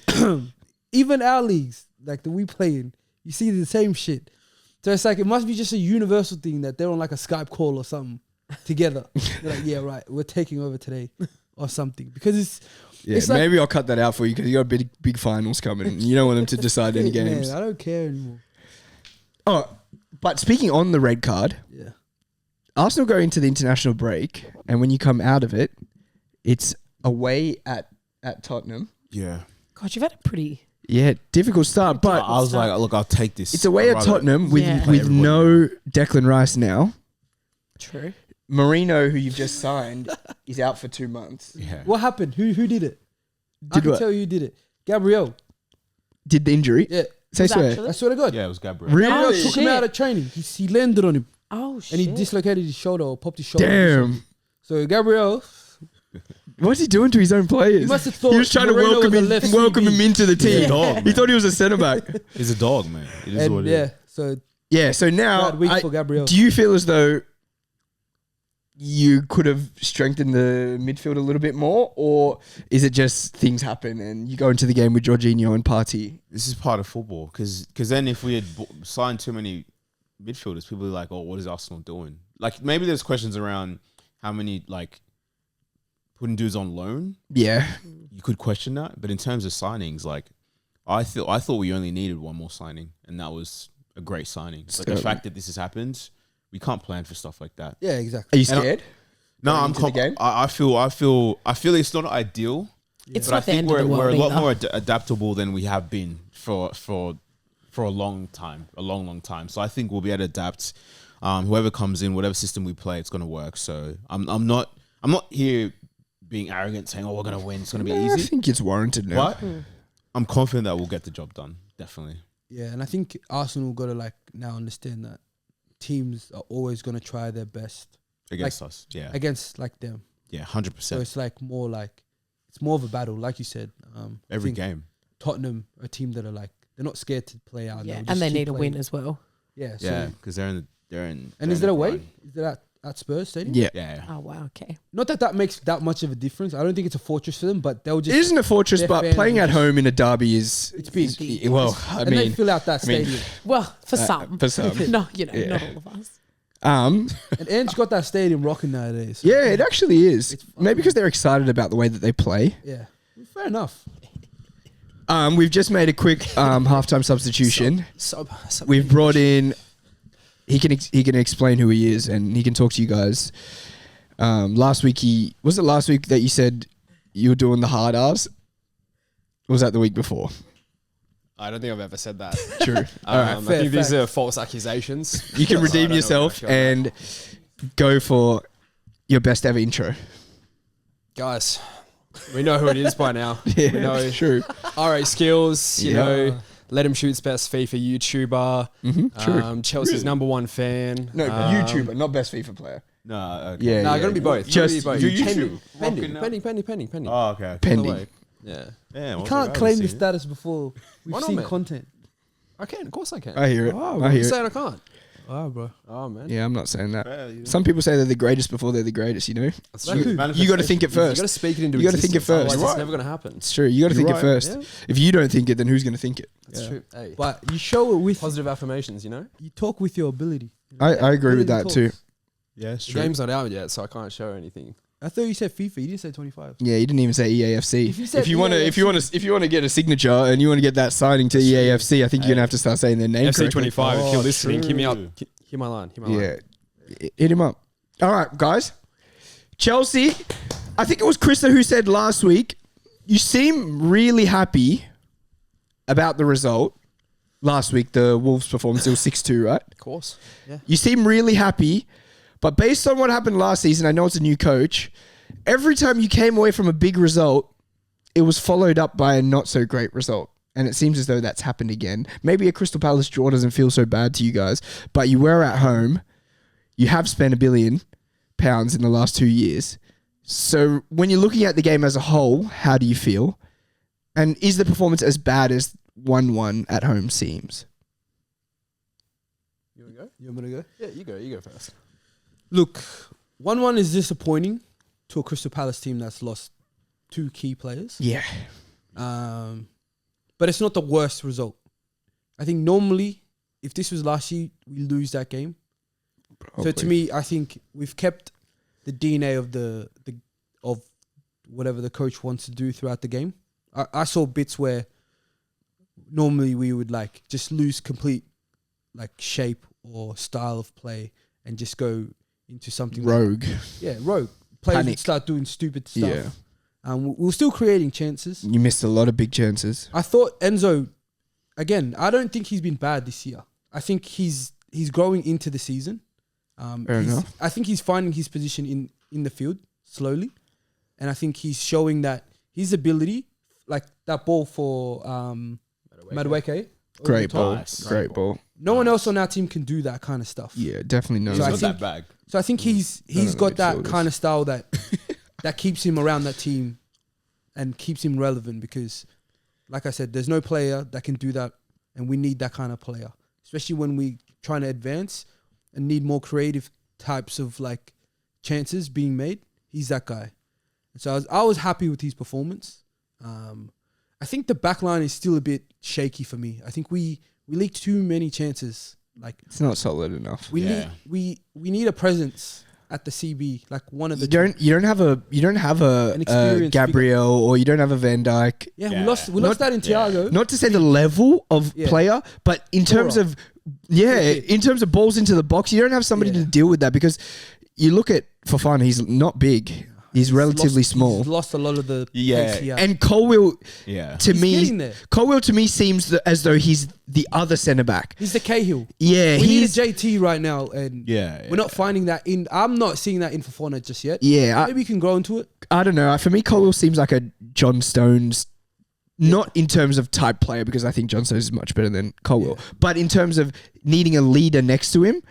even our leagues, like that we play in, you see the same shit. So it's like it must be just a universal thing that they're on like a Skype call or something together. They're like, yeah, right, we're taking over today or something because it's like, maybe I'll cut that out for you because you got big finals coming. And you don't want them to decide any man, games. I don't care anymore. Oh, but speaking on the red card, Yeah. Arsenal go into the international break, and when you come out of it, it's away at Tottenham. Yeah. God, you've had a pretty Yeah, difficult start, but I was like, look, I'll take this. it's away I'd at rather Tottenham with Yeah. play with everybody no Declan Rice now. True. Marino, who you've just signed, is out for 2 months. Yeah. What happened? Who did it? I Did can what? tell you who did it. Gabriel. Did the injury? Yeah. Say Was swear. actually- I swear to God. Yeah, it was Gabriel. Really? Gabriel Oh, took him shit. out of training. He landed on him Oh shit. and he dislocated his shoulder or popped his shoulder. Damn. So Gabriel, What's he doing to his own players? he must have thought He was trying Moreno to was a left welcome him CB. into the team. He's a dog, He thought he was a centre back. He's a dog, man. It is And what it yeah, is. so Yeah. So now, bad week for Gabriel. do you feel as though you could have strengthened the midfield a little bit more, or is it just things happen and you go into the game with Jorginho and Partey? This is part of football because then if we had signed too many midfielders, people are like, oh, what is Arsenal doing? Like maybe there's questions around how many like putting dudes on loan. Yeah. You could question that, but in terms of signings, like I thought we only needed one more signing, and that was a great signing. But the fact that this has happened, we can't plan for stuff like that. yeah, Are exactly. you scared? No, Going I'm into the game? I feel it's not ideal, It's but I not the think end of the we're world a lot either. more adaptable than we have been for a long time. So I think we'll be able to adapt. Whoever comes in, whatever system we play, it's going to work. So I'm not here being arrogant saying, oh, we're going to win. It's going to be I easy. think it's warranted now. But I'm confident that we'll get the job done. Definitely. Yeah, and I think Arsenal got to like now understand that teams are always going to try their best Against us. Yeah. against like them. Yeah. So 100%. it's like more like it's more of a battle, like you said. I Every think game. Tottenham, a team that are like they're not scared to play out. Yeah, They'll and just they keep need a playing. win as well. Yeah, so Yeah. Because they're in. and is there a way? Is there at Spurs Stadium? Yeah. Yeah. Oh wow. Okay. Not that makes that much of a difference. I don't think it's a fortress for them, but they'll It just isn't a fortress, their but fans playing will at just- home in a derby is it's big. well. I and they mean, fill out that I mean, stadium. Well, for some. for some. No, you know, Yeah. not all of us. And Ange got that stadium rocking nowadays. So Yeah, it actually is. It's fun. Maybe because they're excited about the way that they play. yeah. Fair enough. We've just made a quick halftime substitution. We've brought in. He can explain who he is and he can talk to you guys. Last week was it last week that you said you were doing the hard R's? Or was that the week before? I don't think I've ever said that. True. All right. I fair think these facts. are false accusations. You can So I redeem don't know yourself what I feel about and go for your best ever intro. that. Guys, we know who it is by now. Yeah, We know true. RA Skills, you Yeah. know, Let Him Shoot's best FIFA YouTuber, True. Chelsea's #1 fan. No, YouTuber, not best FIFA player. No. Okay. Yeah, No, yeah. gonna be both. Just Gonna be both. YouTube. Rocking now. Pending. Oh, okay. On the Pending. way. Yeah. Yeah, You can't claim the status before we've Why not, seen man? content. I can, of course I can. I hear it. Oh, I hear you it. saying I can't? Oh, bro. Oh man. Yeah, I'm not saying that. Yeah, Some people say they're the greatest before they're the greatest, you know? That's Like true. who? You got to think it You got to first. speak it into You gotta think it existence, first. otherwise You're It's right. never going to happen. It's true. You got to think You're it right. first. Yeah. If you don't think it, then who's going to think it? That's Yeah. true. Hey, But you show it with positive affirmations, you know? you talk with your ability. I agree with that Ability too. talks. Yeah, it's The true. game's not out yet, so I can't show anything. I thought you said FIFA. You didn't say 25. Yeah, you didn't even say EAFC. If you said If you want to get a signature and you want to get that signing to EAFC, I think you're going to have to start saying their name FC correctly. 25, if Oh, you're listening, hear me out. true. Hear my line. Yeah. Hit him up. All right, guys. Chelsea, I think it was Krista who said last week, you seem really happy about the result. Last week, the Wolves performance, it was 6-2, right? Of course. Yeah. You seem really happy, but based on what happened last season, I know it's a new coach. Every time you came away from a big result, it was followed up by a not so great result. And it seems as though that's happened again. Maybe a Crystal Palace draw doesn't feel so bad to you guys, but you were at home. You have spent £1 billion in the last 2 years. So when you're looking at the game as a whole, how do you feel? And is the performance as bad as 1-1 at home seems? You want to go? You want me to go? Yeah, you go. You go first. Look, 1-1 is disappointing to a Crystal Palace team that's lost 2 key players. Yeah. But it's not the worst result. I think normally, if this was last year, we lose that game. So to me, I think we've kept the DNA of the of whatever the coach wants to do throughout the game. I saw bits where normally we would like just lose complete like shape or style of play and just go into something Rogue. rogue. Players Panic. would start doing stupid stuff. Yeah. We were still creating chances. You missed a lot of big chances. I thought Enzo, again, I don't think he's been bad this year. I think he's growing into the season. Fair enough. I think he's finding his position in the field slowly. And I think he's showing that his ability, like that ball for Madueke. Great ball. Nice. Great ball. No one else on our team can do that kind of stuff. Yeah, definitely knows. So I He's got think- that bag. So I think he's got that kind of style that keeps him around that team and keeps him relevant because, like I said, there's no player that can do that, and we need that kind of player, especially when we trying to advance and need more creative types of like chances being made. He's that guy. And so I was happy with his performance. I think the back line is still a bit shaky for me. I think we leaked too many chances. Like It's not solid enough. we Yeah. need a presence at the CB, like one of the You don't have An a experienced Gabriel or you don't have a Van Dijk. Yeah, Yeah. we lost that in Thiago. Not to say the level of Yeah. player, but in terms Aura. of in terms of balls into the box, you don't have somebody Yeah. to deal with that because you look at Fofana, he's not big. He's relatively small. He's lost a lot of the Yeah. pace he had. And Colwill Yeah. to He's me getting there. Colwill to me seems as though he's the other centre back. He's the Cahill. Yeah, We need a he's JT right now, and Yeah. we're not finding that in. I'm not seeing that in Fofana just yet. yeah, Maybe we can grow into it. I don't know. For me, Colwill seems like a John Stones, not in terms of type player because I think John Stones is much better than Colwill, but in terms of needing a leader next to him,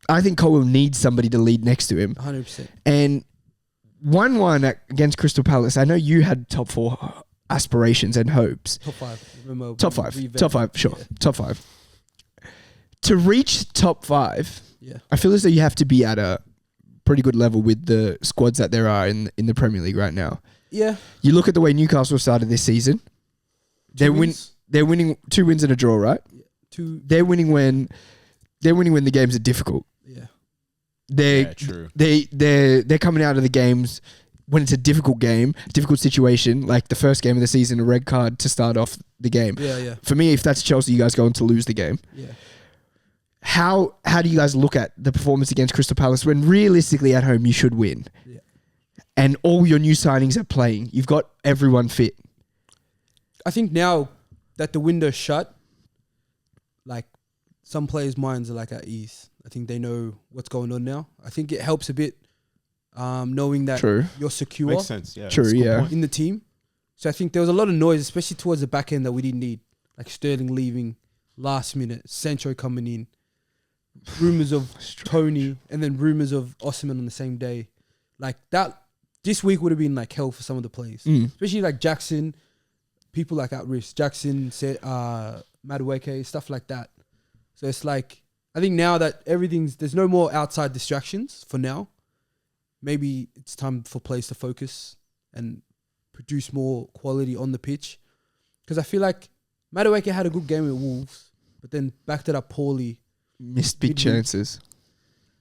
I think Colwill needs somebody to lead next to him. 100%. And 1-1 against Crystal Palace. I know you had top 4 aspirations and hopes. Top 5. Remember, Top 5. Top 5, sure. Top 5. To reach top 5, Yeah. I feel as though you have to be at a pretty good level with the squads that there are in the Premier League right now. Yeah. You look at the way Newcastle started this season. They're winning 2 wins and a draw, right? Two. They're winning when the games are difficult. Yeah. Yeah, true. They're coming out of the games when it's a difficult game, difficult situation, like the first game of the season, a red card to start off the game. Yeah. Yeah. For me, if that's Chelsea, you guys go on to lose the game. Yeah. How do you guys look at the performance against Crystal Palace when realistically at home you should win? Yeah. And all your new signings are playing. You've got everyone fit. I think now that the window's shut, like some players' minds are like at ease. I think they know what's going on now. I think it helps a bit knowing that True. you're secure Makes sense. Yeah. True, that's a good yeah. point. in the team. So I think there was a lot of noise, especially towards the back end that we didn't need. Like Sterling leaving last minute, Sancho coming in, rumors of Tony, and then rumors of Osimhen on the same day. Like that, this week would have been like hell for some of the players. Especially like Jackson, people like at risk. Jackson, Madueke, stuff like that. So it's like, I think now that there's no more outside distractions for now, maybe it's time for players to focus and produce more quality on the pitch. Because I feel like Madueke had a good game with Wolves, but then backed it up poorly. Missed big Midweek. chances.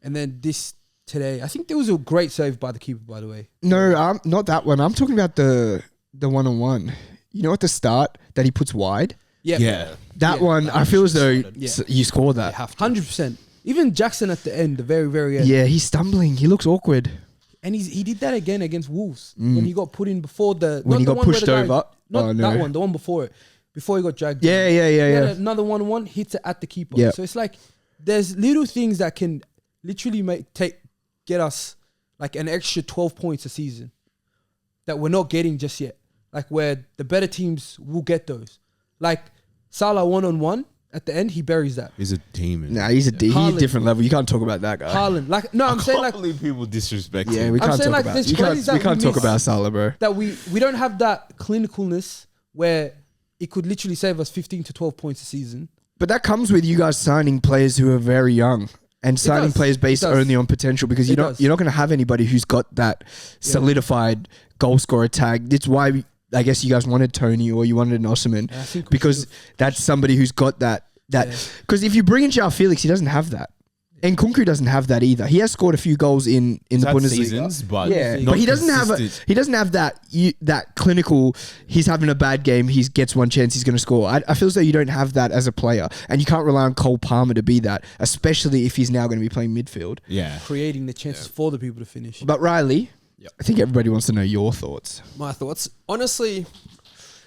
And then this today, I think there was a great save by the keeper, by the way. No, not that one. I'm talking about the one-on-one. You know at the start that he puts wide? Yeah. Yeah. That Yeah, one, that I one feel as should though be solid. Yeah. you score that. 100%. Even Jackson at the end, the very, very end. Yeah, he's stumbling. He looks awkward. And he did that again against Wolves when he got put in before the... When not he the got one where pushed the guy- over. Not Oh, no. that one, the one before it. Before he got dragged Yeah, down. yeah, He yeah, had yeah. another 1-on-1, hits it at the keeper. Yeah. So it's like, there's little things that can literally get us like an extra 12 points a season that we're not getting just yet. Like where the better teams will get those. Like Salah 1-on-1 at the end, he buries that. He's a demon. Nah, he's a Haaland. different level. You can't talk about that guy. Haaland, like no, I'm I saying can't like believe people disrespect Yeah, him. we I'm can't saying, talk like, about. there's We can't, plays that we can't we talk miss. about Salah, bro. that we don't have that clinicalness where it could literally save us 15 to 12 points a season. But that comes with you guys signing players who are very young and signing does. players based It does. only on potential because It you're does. not going to have anybody who's got that solidified goal scorer tag. That's why I guess you guys wanted Tony or you wanted an Osimhen I think we because should've- that's somebody who's got that. Because if you bring in João Felix, he doesn't have that. And Kunku doesn't have that either. He has scored a few goals in the He's had Bundesliga. seasons, but Yeah, not but he doesn't consistent. have that clinical. He's having a bad game. He gets one chance. He's going to score. I feel as though you don't have that as a player, and you can't rely on Cole Palmer to be that, especially if he's now going to be playing midfield. Yeah. creating the chances for the people to finish. But Riley, I think everybody wants to know your thoughts. My thoughts. Honestly,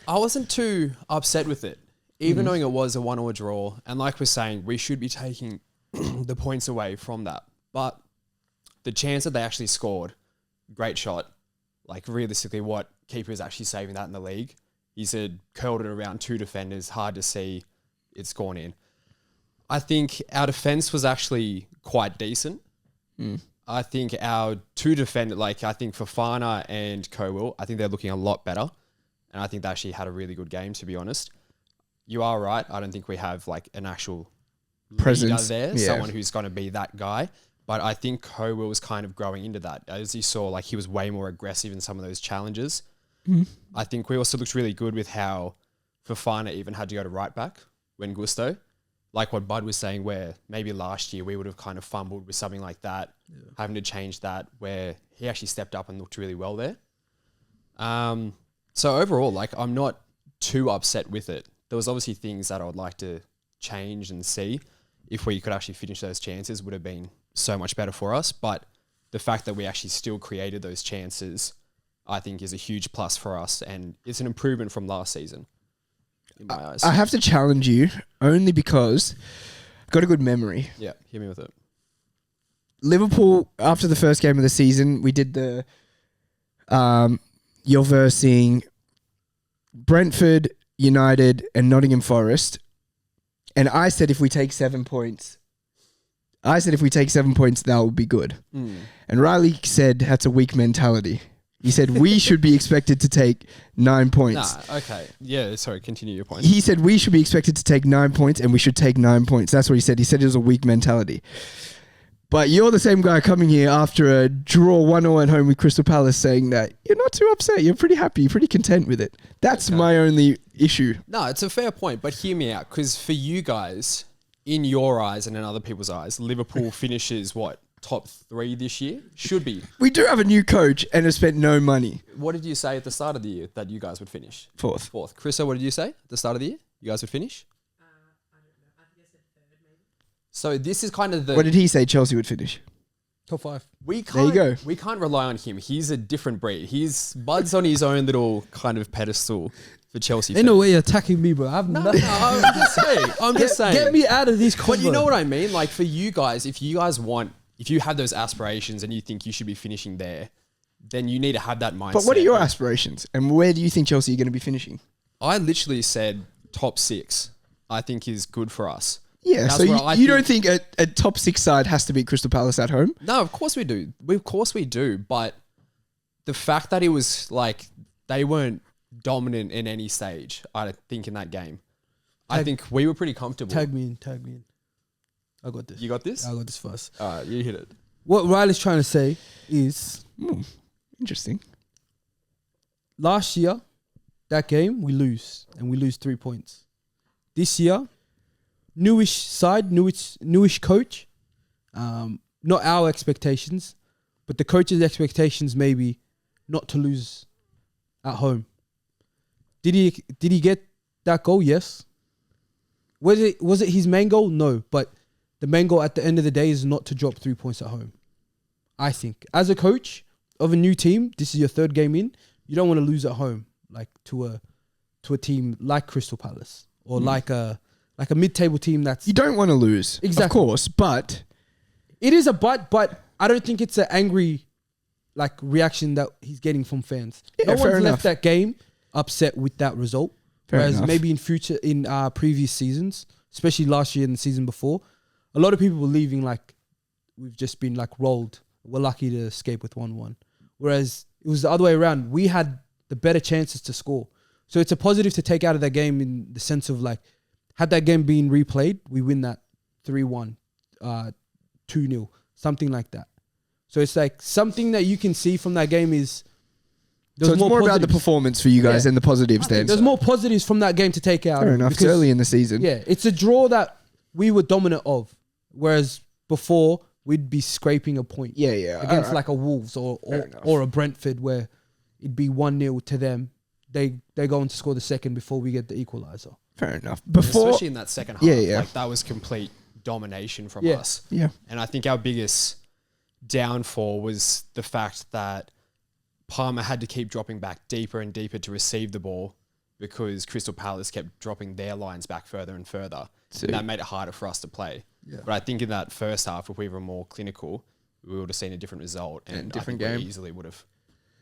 I wasn't too upset with it, even knowing it was a 1-1 draw. And like we're saying, we should be taking the points away from that. But the chance that they actually scored, great shot. Like realistically, what keeper is actually saving that in the league? He said curled it around 2 defenders, hard to see. It's gone in. I think our defense was actually quite decent. I think our 2 defenders, like I think Fofana and Cowell, I think they're looking a lot better. And I think they actually had a really good game, to be honest. You are right. I don't think we have like an actual presence there, someone who's going to be that guy. But I think Cowell was kind of growing into that. As you saw, like he was way more aggressive in some of those challenges. I think we also looked really good with how Fofana even had to go to right back when Gusto. Like what Bud was saying, where maybe last year we would have kind of fumbled with something like that, having to change that, where he actually stepped up and looked really well there. So overall, like I'm not too upset with it. There was obviously things that I would like to change and see. If we could actually finish those chances, would have been so much better for us. But the fact that we actually still created those chances, I think is a huge plus for us. And it's an improvement from last season, in my eyes. I have to challenge you only because I've got a good memory. Yeah, hit me with it. Liverpool, after the first game of the season, we did the you're versing Brentford, United, and Nottingham Forest. And I said if we take 7 points, that would be good. And Riley said that's a weak mentality. He said we should be expected to take 9 points. Nah, okay. Yeah, sorry, continue your point. He said we should be expected to take 9 points and we should take 9 points. That's what he said. He said it was a weak mentality. But you're the same guy coming here after a draw 1-0 at home with Crystal Palace saying that you're not too upset. You're pretty happy. You're pretty content with it. That's my only issue. No, it's a fair point, but hear me out. Because for you guys, in your eyes and in other people's eyes, Liverpool finishes what? Top 3 this year? Should be. We do have a new coach and have spent no money. What did you say at the start of the year that you guys would finish? Fourth. Chriso, what did you say at the start of the year? You guys would finish? I don't know. I think I said 3rd, maybe. So this is kind of the... What did he say Chelsea would finish? Top 5. There you go. We can't rely on him. He's a different breed. Bud's on his own little kind of pedestal for Chelsea. Ain't no way you're attacking me, bro. I'm No, I'm just saying. Get me out of these But you know what I mean? Like for you guys, if you have those aspirations and you think you should be finishing there, then you need to have that mindset. But what are your aspirations? And where do you think Chelsea are going to be finishing? I literally said top 6, I think is good for us. Yeah, so you don't think a top 6 side has to beat Crystal Palace at home? No, of course we do. Of course we do. But the fact that it was like they weren't dominant in any stage, I think, in that game. I think we were pretty comfortable. Tag me in. I got this. You got this? I got this first. All right, you hit it. What Riley's trying to say is... Interesting. Last year, that game, we lose. And we lose 3 points. This year, newish side, newish coach. Not our expectations, but the coach's expectations maybe not to lose at home. Did he get that goal? Yes. Was it his main goal? No. But the main goal at the end of the day is not to drop 3 points at home. I think as a coach of a new team, this is your 3rd game in. You don't want to lose at home, like to a team like Crystal Palace or like a mid-table team that's... You don't want to lose, exactly. Of course, but... It is a but I don't think it's an angry reaction that he's getting from fans. Yeah, no one's left that game upset with that result. Whereas maybe in previous seasons, especially last year and the season before, a lot of people were leaving we've just been rolled. We're lucky to escape with 1-1. Whereas it was the other way around. We had the better chances to score. So it's a positive to take out of that game in the sense of had that game been replayed, we win that 3-1, 2-0, something like that. So it's something that you can see from that game is... So it's more about the performance for you guys and the positives then. There's more positives from that game to take out. Fair enough. It's early in the season. Yeah, it's a draw that we were dominant of. Whereas before, we'd be scraping a point. Yeah. Against a Wolves or a Brentford where it'd be 1-0 to them. They go on to score the second before we get the equaliser. Fair enough. Especially in that second half. That was complete domination from us. Yeah. And I think our biggest downfall was the fact that Palmer had to keep dropping back deeper and deeper to receive the ball because Crystal Palace kept dropping their lines back further and further. And that made it harder for us to play. Yeah. But I think in that first half, if we were more clinical, we would have seen a different result and different game. We easily would have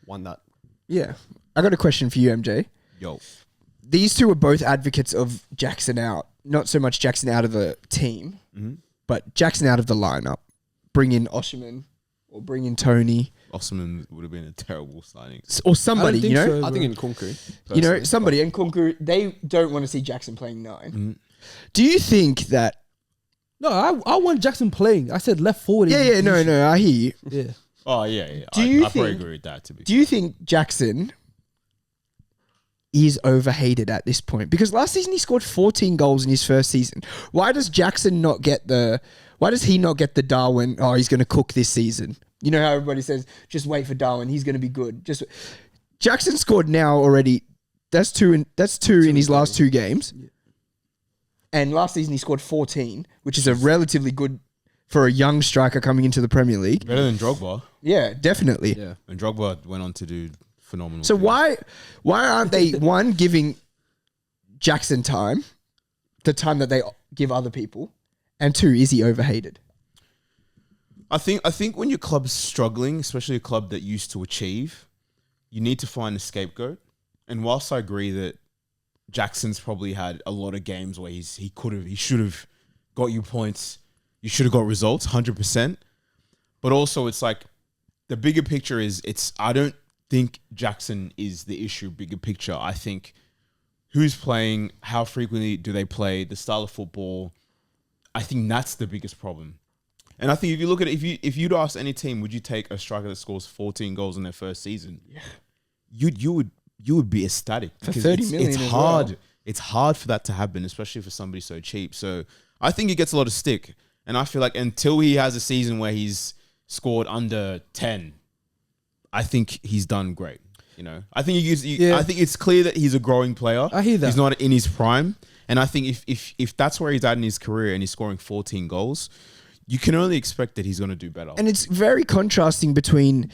won that. Yeah. I got a question for you, MJ. Yo. These two are both advocates of Jackson out. Not so much Jackson out of the team, but Jackson out of the lineup. Bring in Osherman or bring in Tony. Osman would have been a terrible signing. Or somebody, you know? So, I think in Kunku. You know, somebody. And Kunku, they don't want to see Jackson playing 9. Do you think that... No, I want Jackson playing. I said left forward. Yeah, no, I hear you. Yeah. Oh, yeah. I probably agree with that, Do you think Jackson is overhated at this point? Because last season he scored 14 goals in his first season. Why does Jackson not get the... Why does he not get the Darwin, he's going to cook this season? You know how everybody says, just wait for Darwin, he's going to be good. Jackson scored now already. That's two in his last 2 games. Yeah. And last season he scored 14, which is a relatively good for a young striker coming into the Premier League. Better than Drogba. Yeah, definitely. Yeah. And Drogba went on to do phenomenal. So why aren't they, one, giving Jackson time, the time that they give other people, and 2, is he overhated? I think when your club's struggling, especially a club that used to achieve, you need to find a scapegoat. And whilst I agree that Jackson's probably had a lot of games where he should have got you points, you should have got results, 100%. But also it's like the bigger picture is I don't think Jackson is the issue, bigger picture. I think who's playing, how frequently do they play, the style of football. I think that's the biggest problem. And I think if you look at it, if you'd ask any team, would you take a striker that scores 14 goals in their first season? Yeah. You would be ecstatic. For 30 million it's hard. Well. It's hard for that to happen, especially for somebody so cheap. So I think he gets a lot of stick. And I feel like until he has a season where he's scored under 10, I think he's done great. You know, I think I think it's clear that he's a growing player. I hear that. He's not in his prime. And I think if that's where he's at in his career and he's scoring 14 goals, you can only expect that he's going to do better. And it's very contrasting between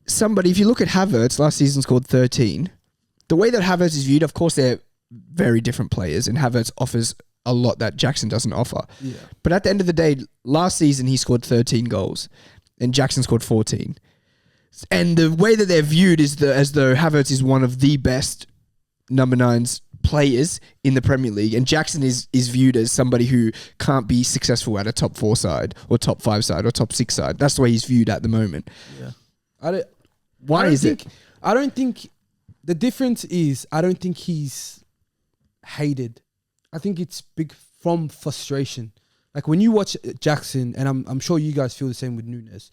somebody, if you look at Havertz, last season scored 13. The way that Havertz is viewed, of course, they're very different players, and Havertz offers a lot that Jackson doesn't offer. Yeah. But at the end of the day, last season he scored 13 goals, and Jackson scored 14. And the way that they're viewed is as though Havertz is one of the best number 9s players in the Premier League, and Jackson is viewed as somebody who can't be successful at a top 4 side or top 5 side or top 6 side. That's the way he's viewed at the moment. Yeah. Why is it? I don't think the difference is I don't think he's hated. I think it's big from frustration. Like when you watch Jackson, and I'm sure you guys feel the same with Nunes,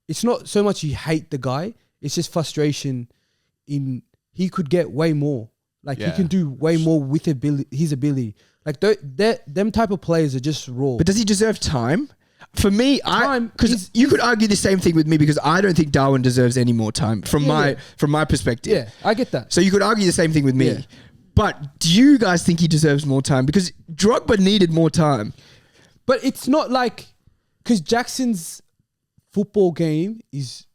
it's not so much you hate the guy, it's just frustration in he could get way more. Like he can do way more with his ability. Like them type of players are just raw. But does he deserve time? For me, because you could argue the same thing with me because I don't think Darwin deserves any more time from my perspective. Yeah, I get that. So you could argue the same thing with me. Yeah. But do you guys think he deserves more time? Because Drogba needed more time. But it's not like because Jackson's football game is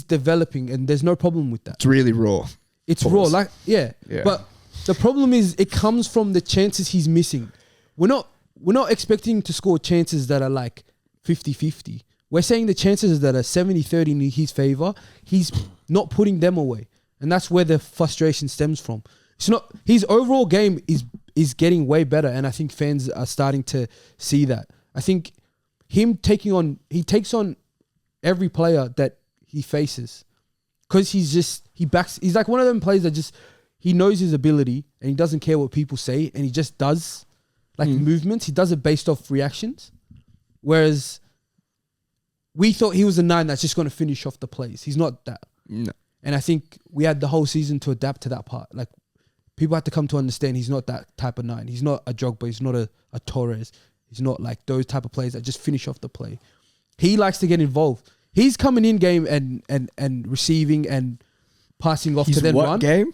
developing and there's no problem with that. It's really raw. It's raw, like yeah. But the problem is it comes from the chances he's missing. We're not expecting to score chances that are like 50-50. We're saying the chances that are 70-30 in his favor, he's not putting them away. And that's where the frustration stems from. It's not his overall game is getting way better, and I think fans are starting to see that. I think he takes on every player that he faces. Because he's like one of them players that he knows his ability and he doesn't care what people say and he just does movements. He does it based off reactions. Whereas we thought he was a 9 that's just going to finish off the plays. He's not that. No. And I think we had the whole season to adapt to that part. Like people had to come to understand he's not that type of 9. He's not a Drogba. He's not a Torres. He's not like those type of players that just finish off the play. He likes to get involved. He's coming in game and receiving and passing off to then run. Game?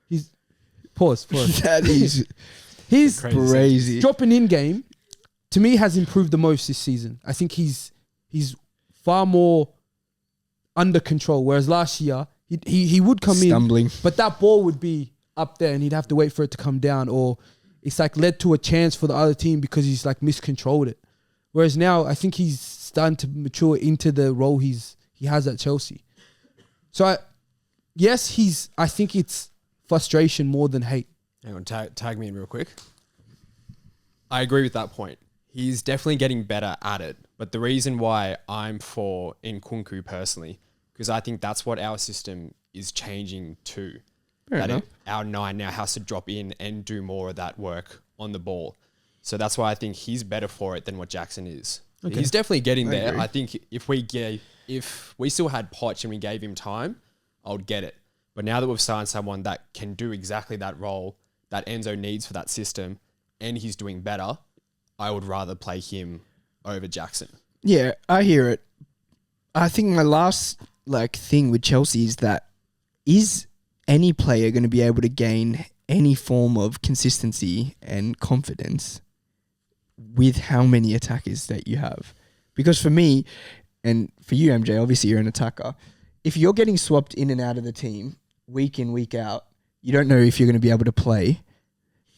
He's pause. That is he's crazy. Dropping in game to me has improved the most this season. I think he's far more under control. Whereas last year He would come Stumbling. in, but that ball would be up there, and he'd have to wait for it to come down, or it's like led to a chance for the other team because he's like miscontrolled it. Whereas now, I think he's starting to mature into the role he has at Chelsea. So I think it's frustration more than hate. Hang on, tag me in real quick. I agree with that point. He's definitely getting better at it. But the reason why I'm for Nkunku personally, because I think that's what our system is changing to. Our 9 now has to drop in and do more of that work on the ball. So that's why I think he's better for it than what Jackson is. Okay. He's definitely getting there. Agree. I think if we still had Poch and we gave him time, I would get it. But now that we've signed someone that can do exactly that role that Enzo needs for that system, and he's doing better, I would rather play him over Jackson. Yeah, I hear it. I think my last thing with Chelsea is that is any player going to be able to gain any form of consistency and confidence with how many attackers that you have? Because for me, and for you, MJ, obviously you're an attacker. If you're getting swapped in and out of the team week in, week out, you don't know if you're going to be able to play.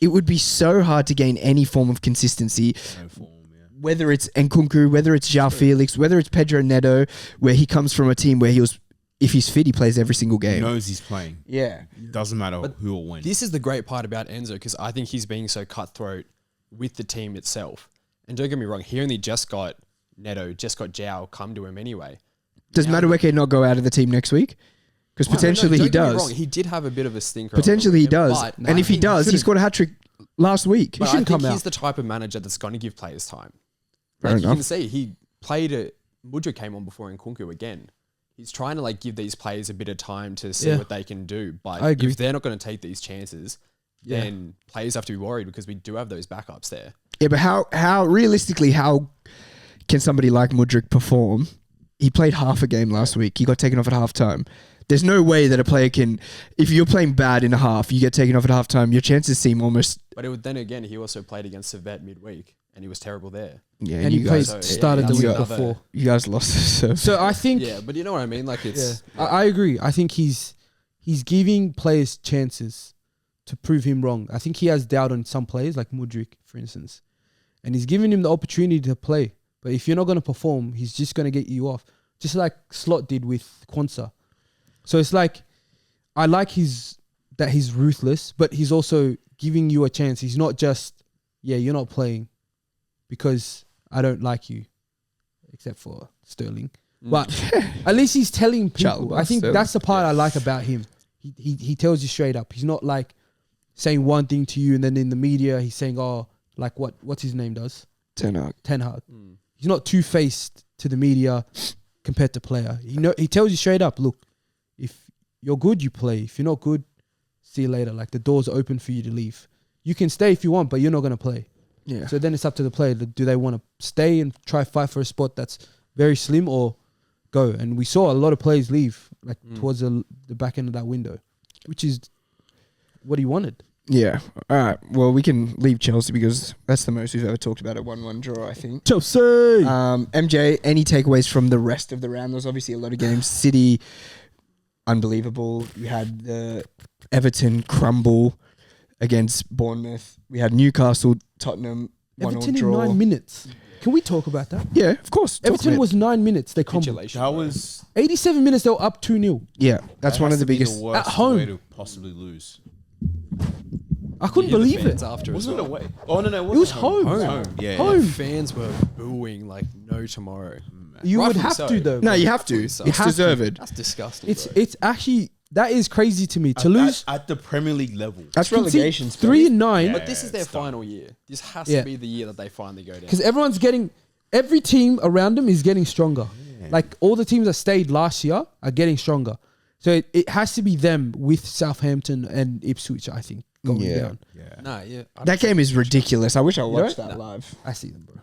It would be so hard to gain any form of consistency. No form, yeah. Whether it's Nkunku, whether it's João Felix, whether it's Pedro Neto, where he comes from a team where if he's fit, he plays every single game. He knows he's playing. Yeah. Doesn't matter who or when. This is the great part about Enzo, because I think he's being so cutthroat with the team itself. And don't get me wrong, he only just got Neto, just got João come to him anyway. Does Madueke not go out of the team next week? Because potentially he does. Wrong. He did have a bit of a stinker. Potentially he does. And if he does, he scored a hat-trick last week. But I think he's the type of manager that's going to give players time. You can see, he played Mudryk came on before Nkunku again. He's trying to give these players a bit of time to see what they can do. But if they're not going to take these chances, then players have to be worried, because we do have those backups there. Yeah, but how realistically, how can somebody like Mudryk perform? He played half a game last week. He got taken off at halftime. There's no way that a player can, if you're playing bad in a half, you get taken off at halftime, your chances seem almost... But then again, he also played against Servette midweek, and he was terrible there. Yeah, and he started the week before. You guys lost. So I think... Yeah, but you know what I mean? I agree. I think he's giving players chances to prove him wrong. I think he has doubt on some players, like Mudryk, for instance. And he's giving him the opportunity to play. But if you're not going to perform, he's just going to get you off. Just like Slot did with Quansah. So it's like, I like that he's ruthless, but he's also giving you a chance. He's not just, you're not playing because I don't like you, except for Sterling. But at least he's telling people. I think that's the part I like about him. He tells you straight up. He's not saying one thing to you and then in the media he's saying, what's his name does? Ten Hag. He's not two-faced to the media compared to player. He tells you straight up, look, if you're good, you play. If you're not good, see you later. The doors are open for you to leave. You can stay if you want, but you're not going to play. Yeah. So then it's up to the player. Do they want to stay and try fight for a spot that's very slim or go? And we saw a lot of players leave towards the back end of that window, which is what he wanted. Yeah. All right. Well, we can leave Chelsea because that's the most we've ever talked about, a 1-1 draw, I think. Chelsea! MJ, any takeaways from the rest of the round? There's obviously a lot of games. City, unbelievable. You had the Everton crumble against Bournemouth. We had Newcastle, Tottenham, Everton 1-1 draw. in 9 minutes. Can we talk about that? Yeah, of course. Everton was 9 minutes. They crumbled. That was 87 minutes. They were up 2-0. Yeah, that's one of the biggest. The worst at home way to possibly lose. I couldn't believe it. Wasn't it away? Oh no, It was home. Yeah. Home. Fans were booing like no tomorrow. You would Rightfully have so. to though. No, you have to. You It's have to. deserved. That's disgusting. It's actually, that is crazy to me to lose. At the Premier League level. That's relegation. 3-9. But this is their it's done. final year. This has to be the year that they finally go down. Because every team around them is getting stronger. Like all the teams that stayed last year are getting stronger. So it has to be them with Southampton and Ipswich, I think, going down. That game is ridiculous. I wish I watched that live. I see them, bro.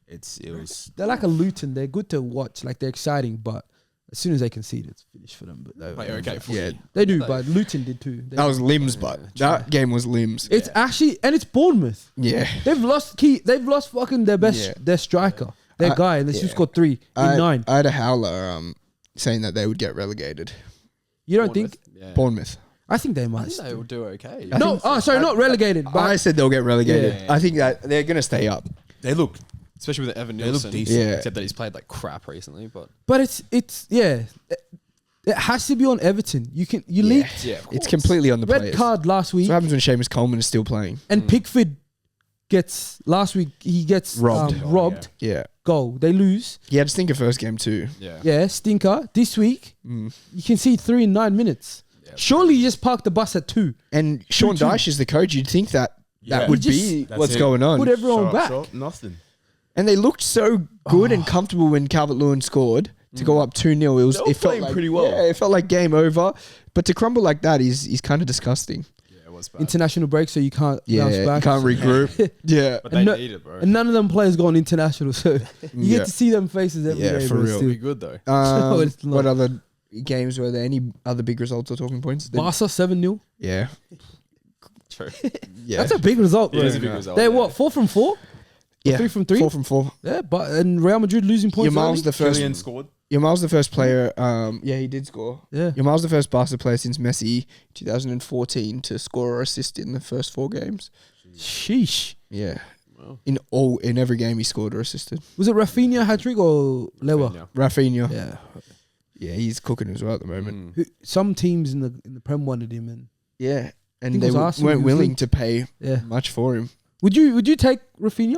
It was. They're like a Luton. They're good to watch. Like they're exciting, but as soon as they concede, it's finished for them. But they do. But Luton did too. That was limbs, but that game was limbs. It's actually, and it's Bournemouth. Yeah, they've lost fucking their best, their striker, their guy, and they still scored 3 in 9. I had a howler saying that they would get relegated. You don't think? Yeah. Bournemouth. I think they I might. think they will do okay. No, not relegated. But I said they'll get relegated. Yeah. I think that they're going to stay up. They look. Especially with Evan They look Nielsen. decent. Yeah. Except that he's played like crap recently. But it's yeah. It has to be on Everton. You leaked yeah, It's completely on the red players. card last week, So what happens when Seamus Coleman is still playing? and Pickford gets last week. He gets Robbed. robbed. Yeah. Goal. They lose. He had a stinker first game too. yeah. Yeah, stinker. This week you can see 3 in 9 minutes. Yeah. Surely you just parked the bus at 2. And Sean 2-2. Dyche is the coach. You'd think that Yeah. would You be just- what's That's it. going on. Put everyone back. Nothing. And they looked so good and comfortable when Calvert-Lewin scored to go up 2-0. It felt playing like, pretty well. Yeah, it felt like game over. But to crumble like that is kind of disgusting. Yeah, it was bad. International break, so you can't Yeah, bounce you back. can't regroup. Yeah. But they And no- need it, bro. And none of them players go on international, so you Yeah. get to see them faces every day. Yeah, for bro, real. still. Be good though. No, it's not. What other games were there? Any other big results or talking points? Barca 7-0. Yeah. True. Yeah. That's a big result, bro. It is a big result. They're yeah. what, 4 from 4? Yeah. 3 from 3? 4 from 4. Yeah, but and Real Madrid losing points. Yamal's early? the first. Kylian scored. Yamal's the first player. Yeah, he did score. Yeah. Yamal's the first Barca player since Messi 2014 to score or assist in the first 4 games. Sheesh. Yeah. Wow. In every game he scored or assisted. Was it Rafinha hat-trick or Lewa? Yeah. Rafinha. Yeah. Yeah, he's cooking as well at the moment. Mm. Some teams in the Prem wanted him, and Yeah. And think they it was Arsenal weren't who was willing linked. to pay yeah. much for him. Would you take Rafinha?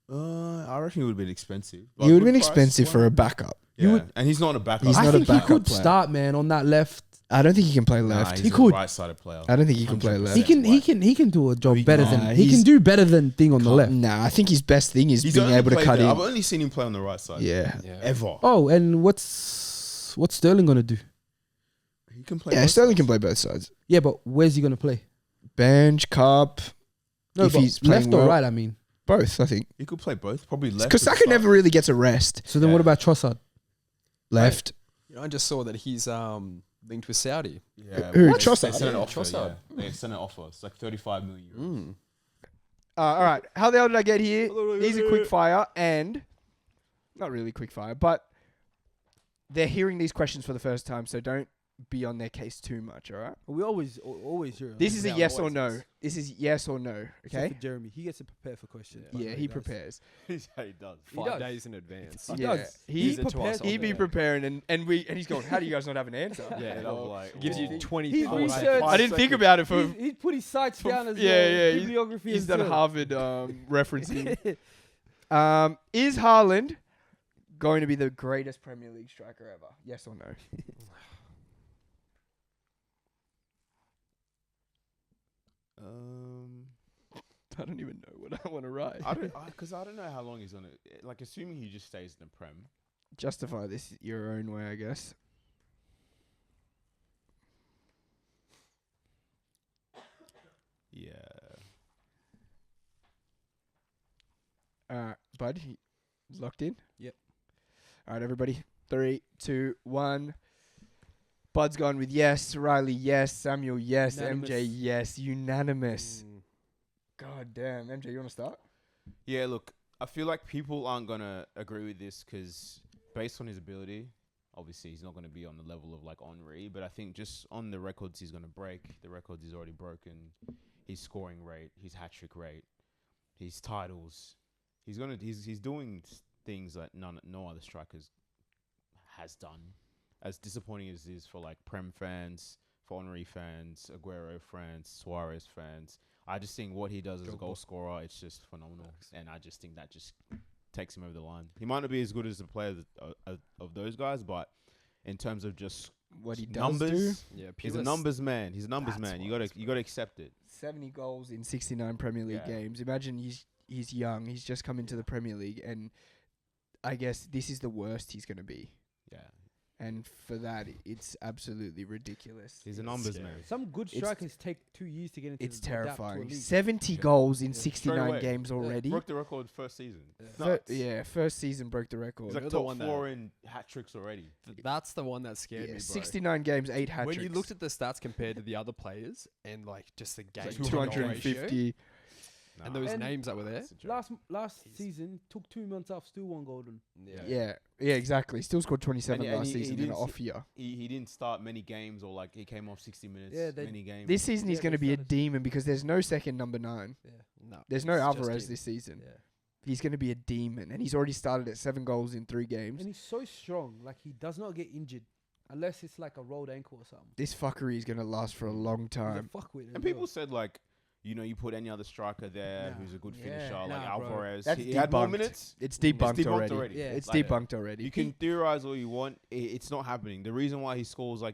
I reckon it would have been expensive. He would have been expensive for a backup. Yeah. And he's not a backup. He's I not a think he backup could player. start, man, on that left. I don't think he can play Nah, left. he's He a could. right-sided player. I don't think he can play 100%. left. He can do a job he better can't. than he He's- can do better than thing on the left. Nah, I think his best thing is He's being only able to played cut there. in. I've only seen him play on the right side. Yeah. Yeah. Ever. Oh, and what's Sterling gonna do? He can play. Yeah, both Sterling sides. can play both sides. Yeah, but where's he gonna play? Bench, cup, No, If but he's playing left or well. right. I mean, both, I think. He could play both. Probably left. Because to Saka start. never really gets a rest. so then Yeah. what about Trossard? Left. You know, I just saw that he's linked with Saudi. Yeah. Who? They Trossard? sent an Yeah, offer. Trossard. Yeah. They sent an offer. It's like 35 million euros. Mm. All right. How the hell did I get here? Here's a quick fire and not really quick fire, but they're hearing these questions for the first time, so don't be on their case too much, all right? We always hear. This is a Yeah, yes or always no. is. This is yes or no, okay? Jeremy, he gets to prepare for questions. Yeah, he prepares. Yeah, he does. 5 days in advance. He Yeah. does. He Gives it to prepares us on He'd be there. preparing and he's going, how do you guys not have an answer? Yeah, they'll be like, gives you whoa. 20 He's thoughts. researched- I didn't think about it for He's put his sights down as yeah, bibliography. he's as done well. Harvard referencing. Is Haaland going to be the greatest Premier League striker ever? Yes or no? I don't even know what I want to write. Because I don't know how long he's on it. Like, assuming he just stays in the Prem. Justify this your own way, I guess. Yeah. Bud, locked in? Yep. All right, everybody. 3, 2, 1. Bud's gone with yes. Riley, yes. Samuel, yes. Unanimous. MJ, yes. Unanimous. Mm. God damn. MJ, you want to start? Yeah, look, I feel like people aren't going to agree with this because based on his ability, obviously he's not going to be on the level of like Henry, but I think just on the records he's going to break, the records he's already broken, his scoring rate, his hat-trick rate, his titles, he's doing things that no other strikers has done. As disappointing as it is for like Prem fans, for Henry fans, Aguero fans, Suarez fans, I just think what he does as a goal scorer, it's just phenomenal. And I just think that just takes him over the line. He might not be as good as the player of those guys, but in terms of just What he does numbers, Yeah, he's a numbers man. He's a numbers That's man. what You it's gotta accept it. 70 goals in 69 Premier League Yeah. games. Imagine he's young. He's just come into the Premier League, and I guess this is the worst he's going to be. Yeah, And for that, it's absolutely ridiculous. he's a numbers scary. man. Some good It's- strikers take 2 years to get into. It's adapt to a terrifying. league. 70 goals in Straight 69 away. games already. Broke the record first season. First season broke the record. He's like You're the top one 4 in hat tricks already. That's the one that scared me, bro. 69 games, 8 hat When tricks. you looked at the stats compared to the other players and like just the game like to goal ratio, 250. And those And names that were there. Last season took 2 months off, still won golden. Yeah, exactly. Still scored 27 And last he season in an didn't off year. He didn't start many games, or like he came off 60 minutes. Yeah, many games. This season he's Yeah, going to they be a started- demon because there's no second number 9. Yeah. No. There's no it's just Alvarez him. this season. Yeah. He's going to be a demon, and he's already started at 7 goals in 3 games. And he's so strong. Like, he does not get injured unless it's like a rolled ankle or something. This fuckery is going to last for a long He's a time. fuckwit as And people well. said like, you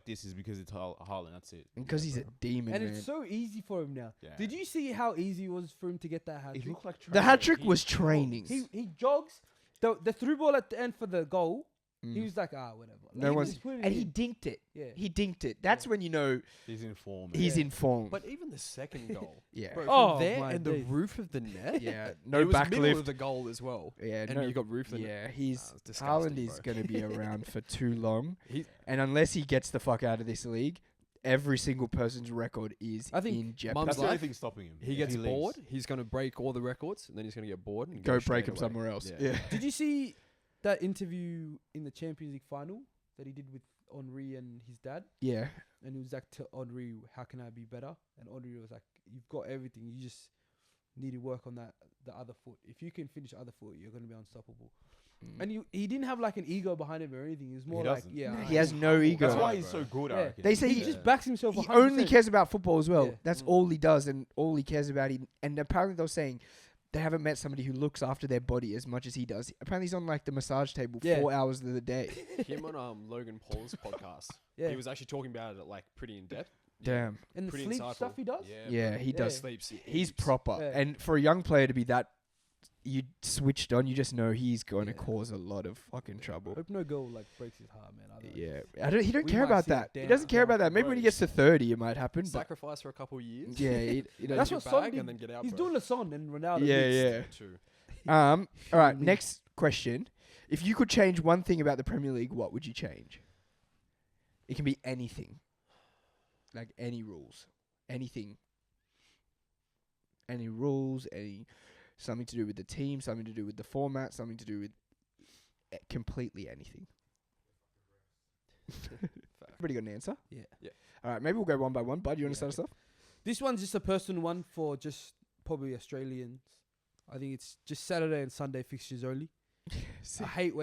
Haaland. That's it. Because he's a demon, And man. it's so easy for him now. Yeah. Did you see how easy it was for him to get that hat It trick? looked like The hat trick was training. He jogs. The through ball at the end for the goal. Mm. He was like, whatever. No Like, one's- just put it And he in. dinked it. Yeah. He dinked it. That's when you know He's in form. he's Yeah. in form. But even the second goal. Yeah. Bro, Oh, from there my and the days. roof of the net. Yeah. No it was middle backlift. of the goal as well. Yeah. And no, you got roof of the net. yeah. He's it's disgusting, Haaland is bro. going to be around for too long. He- And unless he gets the fuck out of this league, every single person's record is I think in jeopardy. Mum's That's the only life. thing stopping him. He If gets leaves. bored. He's going to break all the records, and then he's going to get bored and Go straight break him away. somewhere else. Yeah. Yeah. Did you see that interview in the Champions League final that he did with Henry and his dad? Yeah. And he was like to Henry, how can I be better? And Henry was like, you've got everything. You just need to work on the other foot. If you can finish the other foot, you're going to be unstoppable. Mm. And he didn't have like an ego behind him or anything. He was more like, doesn't. yeah. He has no ego. That's why Right, he's so good. I Yeah. reckon. They say He he just backs himself. He 100%. only cares about football as well. Yeah. That's all he does and all he cares about. And apparently they were saying they haven't met somebody who looks after their body as much as he does. Apparently he's on like the massage table Yeah. 4 hours of the day. Him on Logan Paul's podcast. Yeah. He was actually talking about it like pretty in depth. Damn. And the Pretty sleep insightful. stuff he does. Yeah, he does. Sleeps. He's heaps. proper. Yeah. And for a young player to be that you switched on, you just know he's going to Yeah. cause a lot of fucking trouble. Hope no girl like breaks his heart, man. Otherwise- Yeah. He don't We care might about see a that. He damn doesn't care about that. dark Maybe when he rose. gets to 30 it might happen. But Sacrifice for a couple of years. yeah, he That's doesn't. what Bag Son and did. then get out, He's bro. doing the Son and Ronaldo. Yeah, did. yeah. True. All right, Mm. next question. If you could change one thing about the Premier League, what would you change? It can be anything. Like any rules. Anything. Any rules, something to do with the team, something to do with the format, something to do with completely anything. Everybody got an answer? Yeah. Yeah. All right, maybe we'll go one by one. Bud, you want to Yeah, start us off? This one's just a personal one for just probably Australians. I think it's just Saturday and Sunday fixtures only. I hate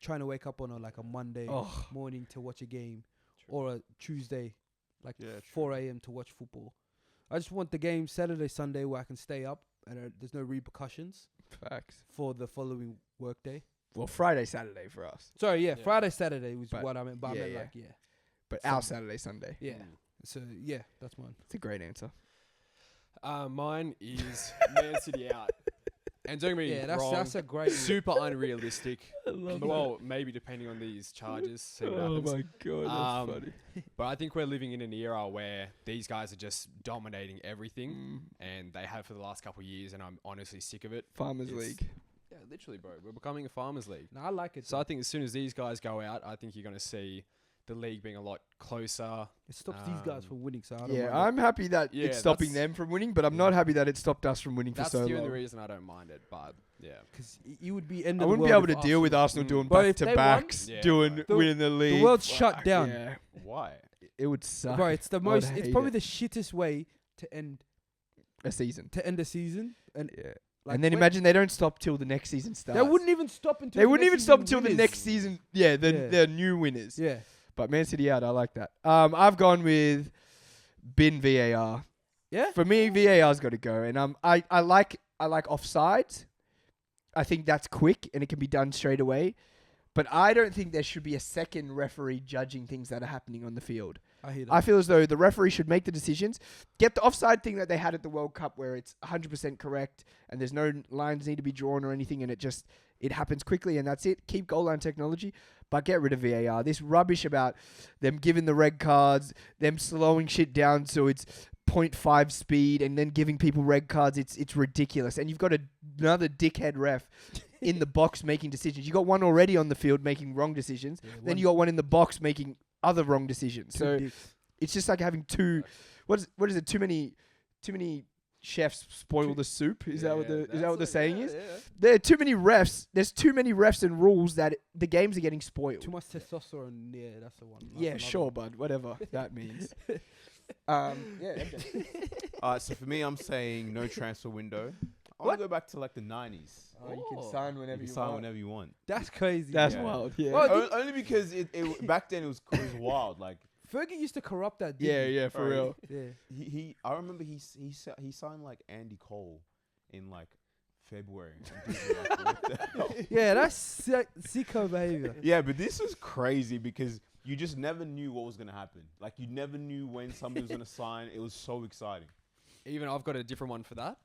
trying to wake up on a Monday Oh. morning to watch a game or a Tuesday, like Yeah, 4 a.m. to watch football. I just want the game Saturday, Sunday where I can stay up and there's no repercussions Facts. for the following workday. Well, Friday, Saturday for us. Sorry, yeah, Yeah. Friday, Saturday was But what I meant. But yeah, I meant yeah. like, yeah. But our Saturday, Sunday. Yeah. Mm. So, yeah, that's mine. It's a great answer. Mine is Man City out. And don't get me Yeah, wrong. that's a great super unrealistic. Well, maybe depending on these charges. See what happens. god, Um, But I think we're living in an era where these guys are just dominating everything, Mm. and they have for the last couple of years, and I'm honestly sick of it. Farmers It's- League. Yeah, literally, bro. We're becoming a farmers league. No, I like it. So I think as soon as these guys go out, I think you're going to see the league being a lot closer. it stops these guys from winning, so I don't Yeah, mind it. I'm happy that Yeah, it's stopping that's- them from winning, but I'm not happy that it stopped us from winning for That's so the only long. reason I don't mind it. But yeah, Because you would be end I of the wouldn't be world able to if deal with Arsenal Mm. doing But if back to they backs, won- Yeah, doing right. winning the league. world's shut Fuck, down. Yeah, Why? it would suck. Bro, it's the I would most. It's hate probably it. the shittest way to end a season. the season. And Yeah. like And then when- imagine they don't stop till the next season starts. they wouldn't even stop until They the wouldn't next even season stop till the winners. next season. Yeah, Yeah. they're new winners. Yeah, But Man City out, I like that. I've gone with bin VAR. yeah. For me, VAR's got to go, and I like offsides. I think that's quick and it can be done straight away. But I don't think there should be a second referee judging things that are happening on the field. I hear that. I feel as though the referee should make the decisions. Get the offside thing that they had at the World Cup where it's 100% correct and there's no lines need to be drawn or anything and it happens quickly and that's it. Keep goal line technology, but get rid of VAR. This rubbish about them giving the red cards, them slowing shit down so it's 0.5 speed and then giving people red cards. It's ridiculous. And you've got another dickhead ref in the box making decisions. You got one already on the field making wrong decisions. Yeah, Then you got one in the box making other wrong decisions. two So dicks. it's just like having two. What is it? Too many chefs spoil the soup. Is that what the saying is? Yeah. There are too many refs. There's too many refs and rules that the games are getting spoiled. Too much testosterone. Yeah, that's the one. That's Yeah, another sure, one. bud. Whatever that means. So for me, I'm saying no transfer window. I want to go back to like the 90s. Oh, you can sign whenever You you can sign want. whenever you want. That's crazy. That's Yeah. wild. Yeah. Well, Only because it back then it was wild. Like Fergie used to corrupt that. yeah, didn't yeah, for real. he? Yeah. he I remember he signed like Andy Cole in like February. And people were like, what the hell? Yeah, that's sicko behavior. Yeah, but this was crazy because you just never knew what was gonna happen. Like you never knew when somebody was gonna sign. It was so exciting. Even I've got a different one for that.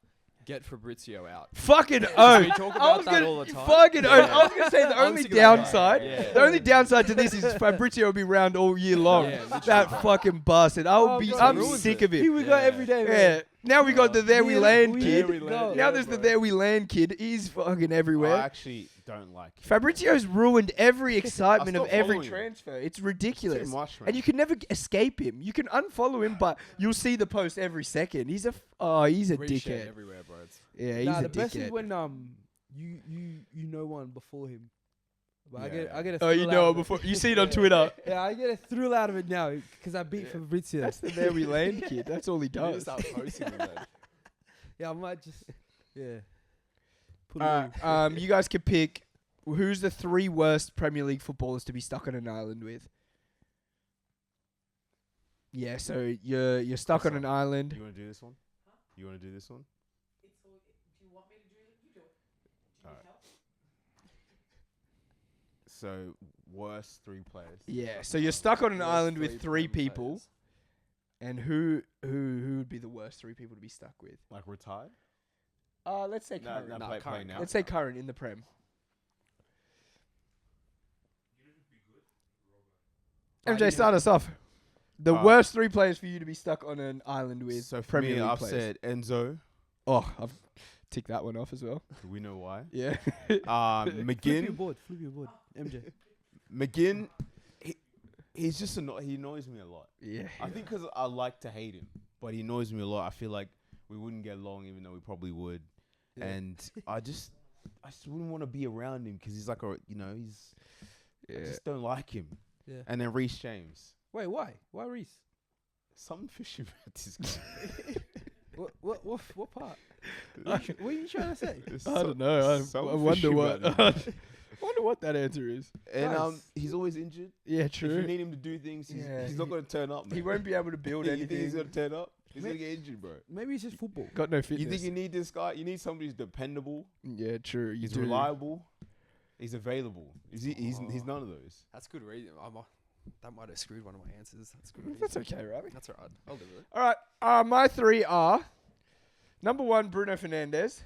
Get Fabrizio out. Fucking We oath. talk I about was that gonna all the time. fucking oath. I was gonna say the I'm only sick of that guy. downside. Yeah. The only downside to this is Fabrizio will be round all year long. Yeah, literally. That fucking bastard. I will Oh, be. God, I'm ruins sick it. of it. Here we go every day, Yeah. man. Now we got the there we land we kid. need to go. Now there's the there we land kid. He's fucking I everywhere. actually don't like it. Fabrizio's ruined every excitement of stopped every following him. transfer. It's Too ridiculous. much, man. And you can never escape him. You can unfollow him, but you'll see the post every second. He's a Reshare dickhead. everywhere, bro. It's Yeah, he's Nah, a the best is dickhead. when you know one before him. But I Yeah. get a Oh, you thrill know out it of before you see it on Twitter. Yeah, I get a thrill out of it now because I beat Fabrizio. That's the there we land kid. That's all he you need to does. start posting them, man. Yeah, I might just put You guys can pick who's the 3 worst Premier League footballers to be stuck on an island with. Yeah, so you're stuck on an island. You want to do this one? You want to do this one? So worst 3 players. Yeah, so you're stuck on an Worst island with 3 3 Prem people, players. and who would be the worst 3 people to be stuck with? Like retired? Let's say No, current. no, No, play current. now. Let's say current in the Prem. MJ, start us off. The worst 3 players for you to be stuck on an island with. So for Premier me, League I've players. said Enzo. Oh, I've ticked that one off as well. Do we know why? Yeah. flip your McGinn. board, MJ. McGinn. He's just he annoys me a lot. Yeah. I think because I like to hate him, but he annoys me a lot. I feel like we wouldn't get along, even though we probably would. Yeah. And I just wouldn't want to be around him because he's like I just don't like him. Yeah. And then Reece James. Wait, why? Why Reece? Something fishy about this guy. What part? What are you trying to say? I don't know. I something wonder fishy what. about I wonder what that answer is. And Guys. he's always injured. Yeah, If you true. need him to do things, Yeah, he's not going to turn up. Man. He won't be able to build You think he's anything. going to turn up? He's going to get injured, bro. Maybe it's just football. Got no You fitness. think you need this guy? You need somebody who's dependable. Yeah, true. You He's do. reliable. He's available. He's none of those. That's good reading. That might have screwed one of my answers. That's good reading. That's okay, Riley. That's all right. I'll live with it. All right. My 3 are number 1, Bruno Fernandes,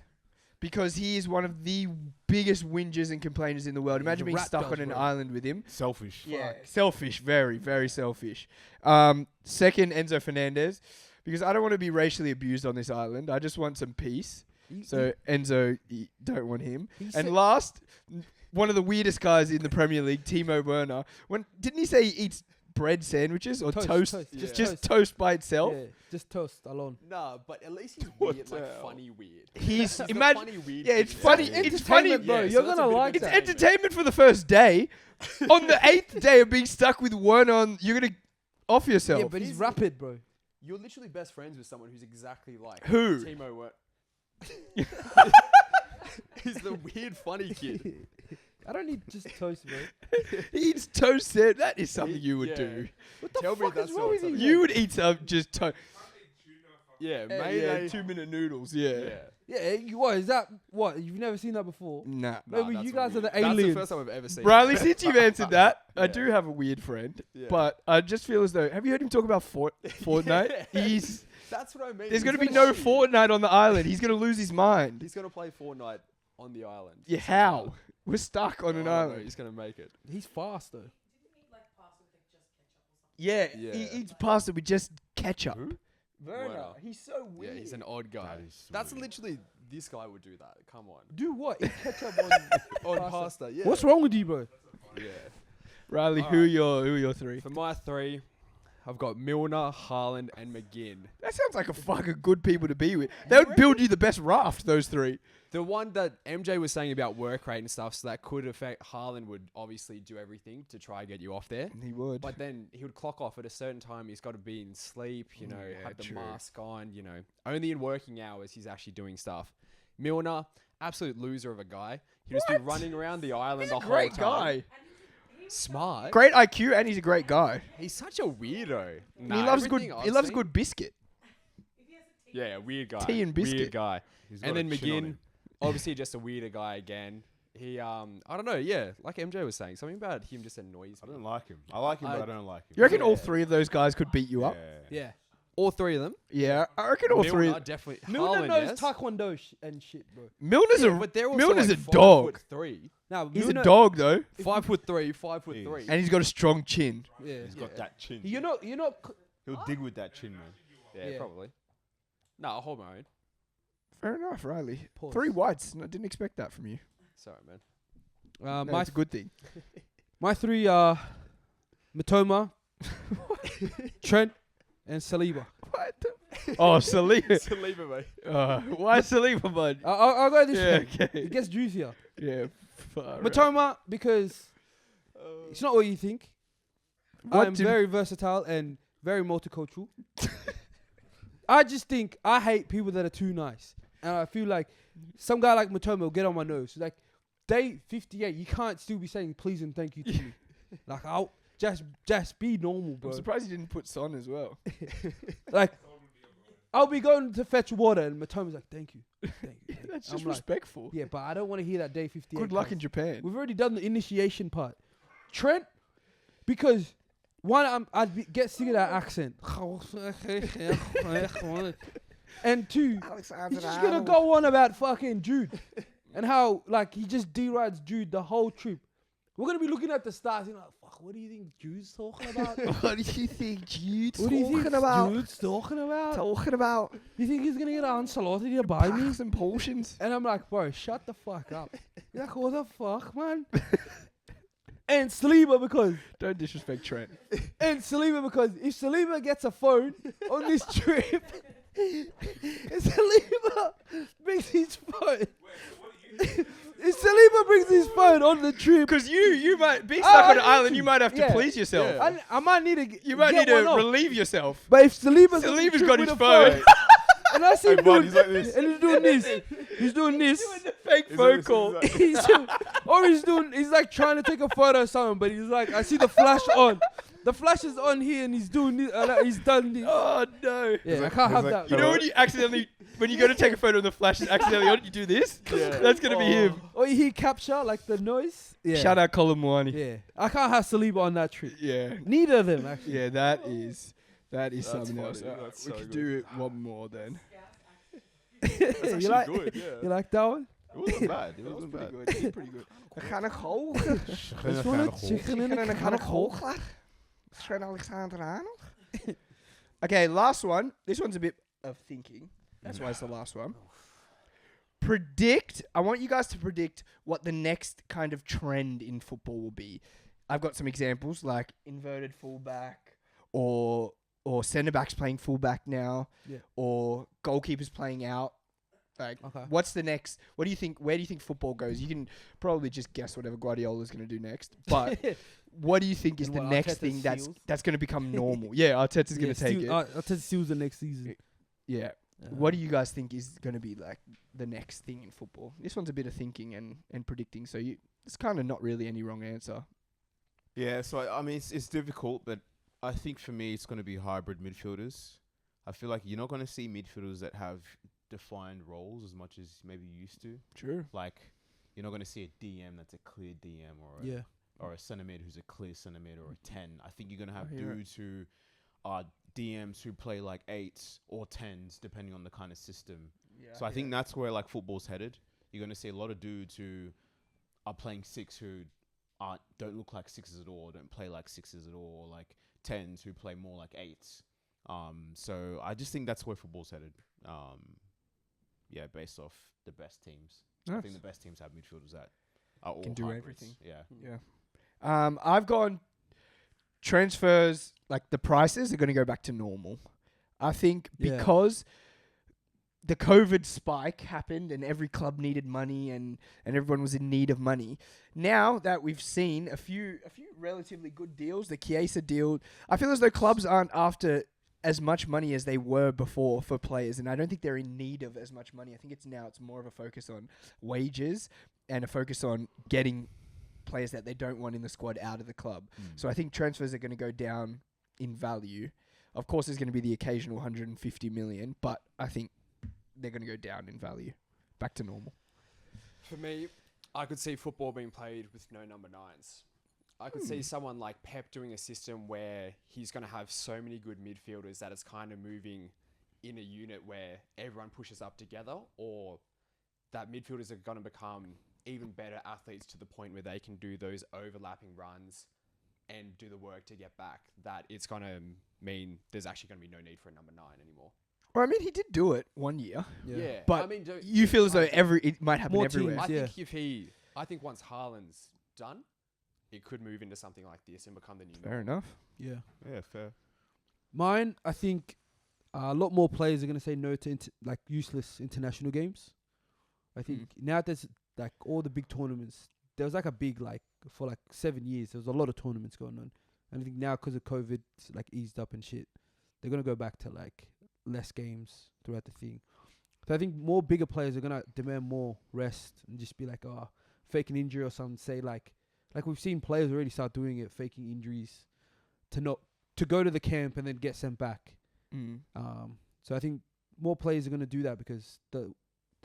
because he is one of the biggest whingers and complainers in the world. Yeah, Imagine the being rat stuck does, on an bro. island with him. Selfish. Yeah, selfish, very, very selfish. Second, Enzo Fernandez, because I don't want to be racially abused on this island. I just want some peace. So Enzo, don't want him. And last, one of the weirdest guys in the Premier League, Timo Werner. Didn't he say he eats bread sandwiches or toast? Just Just toast by itself. Yeah, just toast alone. Nah, but at least he's What weird, the like hell? funny weird. He's the imagine. funny weird Yeah, it's kid. funny. That's It's funny, entertainment, bro. Yeah, You're so that's gonna a bit of like It's that. entertainment for the first day. On the 8th day of being stuck with Werner, you're gonna off yourself. Yeah, but he's rapid, bro. You're literally best friends with someone who's exactly like Who? Timo Werner. He's the weird, funny kid. I don't need just toast, bro. He eats toast. That is something you would Yeah. do. What the Tell me fuck that's is not wrong with something- you? You would eat some just toast. Yeah, Yeah, maybe. 2-minute noodles. Yeah. Yeah. Yeah, what is that? What you've never seen that before? Nah. Maybe that's you guys are weird. the That's the aliens. first time I've ever seen. Riley, since you've answered that, I Yeah. do have a weird friend, Yeah. but I just feel as though. Have you heard him talk about Fortnite? Yeah. That's what I mean. There's He's going to be gonna no cheat. Fortnite on the island. He's going to lose his mind. He's gonna play Fortnite on the island. Yeah, how? We're stuck on an No, island. he's gonna make it. He's fast though. Yeah, Yeah. he eats pasta with just ketchup. Who? Werner, Wow. he's so weird. Yeah, he's an odd guy. That is That's weird. literally this guy would do that. Come on. Do what? Eat ketchup On pasta. Yeah. What's wrong with you, bro? Yeah. Riley, All who right. are your 3? For my 3, I've got Milner, Haaland, and McGinn. That sounds like a fucking good people to be with. They would build you the best raft, those three. The one that MJ was saying about work rate and stuff, so that could affect. Haaland would obviously do everything to try and get you off there. He would. But then he would clock off at a certain time. He's got to be in sleep, have the mask on, Only in working hours he's actually doing stuff. Milner, absolute loser of a guy. He'd just be running around the island the whole time. Great guy. Smart. Great IQ, and he's a great guy. He's such a weirdo. He loves a good biscuit. Yeah, weird guy. Tea and biscuit. Weird guy. He's got And then a chin on McGinn, him. obviously just a weirder guy again. He, I don't know, yeah, like MJ was saying, something about him just annoys I me. don't like him. I like him, but I don't like him. You reckon all three of those guys could beat you up? Yeah. All three of them. Yeah, I reckon all three. Milner, definitely. Milner Haaland, knows yes. taekwondo and shit, bro. Milner's But they're also Milner's like a dog. 5'3". Now He's Milner, a dog though, 5'3", 5'3". and he's got a strong chin. Yeah, He's got that chin. You know. He'll dig with that chin, man. Yeah, probably. No, I'll hold my own. Fair enough, Riley. Pause. 3 whites. I didn't expect that from you. Sorry, man. No, it's a good thing. My 3 are Matoma, Trent, and Saliba. What? Oh, Saliba. Saliba, mate. Why Saliba, bud? I'll go this Yeah, way. okay. It gets juicier. Yeah. Far Matoma, because it's not what you think. What I'm do- very versatile and very multicultural. I just think I hate people that are too nice. And I feel like some guy like Matoma will get on my nose. Like, day 58, you can't still be saying please and thank you to me. Like, I'll just be normal, bro. I'm surprised he didn't put Son as well. Like, I'll be going to fetch water and Matoma's like, thank you. Thank you. That's I'm just like, respectful. yeah, but I don't want to hear that day 58. Good luck cause in Japan. We've already done the initiation part. Trent, because one, get sick of that accent. And 2, he's just going to go on about fucking Jude. And how, like, he just derides Jude the whole trip. We're going to be looking at the stars and like, fuck, what do you think Jude's talking about? What do you think Jude's What do you think talking about? Jude's talking about? Talking about You think he's going to get Ancelotti to buy me? packs and portions. And I'm like, bro, shut the fuck up. You're like, what the fuck, man? And Saliba because if Saliba gets a phone on this trip, if Saliba brings his phone, if Saliba brings his phone on the trip, Because you might be stuck on an island, you might have to Yeah. please yourself. I might need to. You might get need to one off. relieve yourself. But if Saliba's Saliba's got his with a phone. and I see him Hey, bud, doing he's like this. and he's doing this, he's doing this. Fake phone call. He's like trying to take a photo of someone, but he's like, I see the flash on. The flash is on here and he's doing this, like, he's done this. Oh no. Yeah, I can't have like, that. You know when you go to take a photo and the flash is accidentally on, you do this? Yeah. That's going to be him. Or you hear capture, like the noise. Yeah. Shout out Colin Moani. Yeah. I can't have Saliba on that trip. Yeah. Neither of them, actually. Yeah, that is something funny. else. Alright, That's we so could good. do one more then. you like good, yeah. you like that one? It wasn't bad. It wasn't Pretty bad. good. It's pretty good. We gaan nog hoog. This one, chicken in a can of Coke. Trent Alexander-Arnold. Okay, last one. This one's a bit of thinking. That's why it's the last one. I want you guys to predict what the next kind of trend in football will be. I've got some examples like inverted fullback or centre backs playing fullback now, Yeah. or goalkeepers playing out. Like, Okay. what's the next? What do you think? Where do you think football goes? You can probably just guess whatever Guardiola's going to do next. But what do you think is And the what, next Arteta thing steals? that's going to become normal? Yeah, Arteta's going to take it. I'll take Steals the next season. Yeah. What do you guys think is going to be like the next thing in football? This one's a bit of thinking and predicting. So it's kind of not really any wrong answer. Yeah, so I mean, it's difficult, but I think for me, it's going to be hybrid midfielders. I feel like you're not going to see midfielders that have defined roles as much as maybe you used to. True. Like, you're not going to see a DM that's a clear DM or a centre mid who's a clear centre mid or a 10. I think you're going to have dudes who are DMs who play like 8s or 10s depending on the kind of system. Yeah. So I think that's where like football's headed. You're going to see a lot of dudes who are playing 6 who don't look like 6s at all, don't play like 6s at all, or like 10s who play more like 8s. So I just think that's where football's headed. Based off the best teams. I think the best teams have midfielders that are all Can do hybrids. everything. Yeah. Yeah. I've gone transfers, like the prices are going to go back to normal. I think because the COVID spike happened and every club needed money and everyone was in need of money. Now that we've seen a few relatively good deals, the Chiesa deal, I feel as though clubs aren't after as much money as they were before for players, and I don't think they're in need of as much money. I think it's more of a focus on wages and a focus on getting players that they don't want in the squad out of the club. So I think transfers are going to go down in value. Of course, there's going to be the occasional 150 million, but I think they're going to go down in value, back to normal. For me, I could see football being played with no number 9s. I could see someone like Pep doing a system where he's going to have so many good midfielders that it's kind of moving in a unit where everyone pushes up together, or that midfielders are going to become even better athletes to the point where they can do those overlapping runs and do the work to get back. That it's going to mean there's actually going to be no need for a number 9 anymore. Well, I mean, he did do it one year. Yeah. But I mean, you feel as though it might happen everywhere. I think once Haaland's done, it could move into something like this and become the new. Fair enough. Yeah. Yeah, fair. Mine, I think a lot more players are going to say no to useless international games. I think now there's like all the big tournaments. There was like a big for 7 years. There was a lot of tournaments going on, and I think now because of COVID, it's eased up and shit. They're gonna go back to less games throughout the thing. So I think more bigger players are gonna demand more rest and just be fake an injury or something. Say like we've seen players already start doing it, faking injuries to go to the camp and then get sent back. So I think more players are gonna do that because the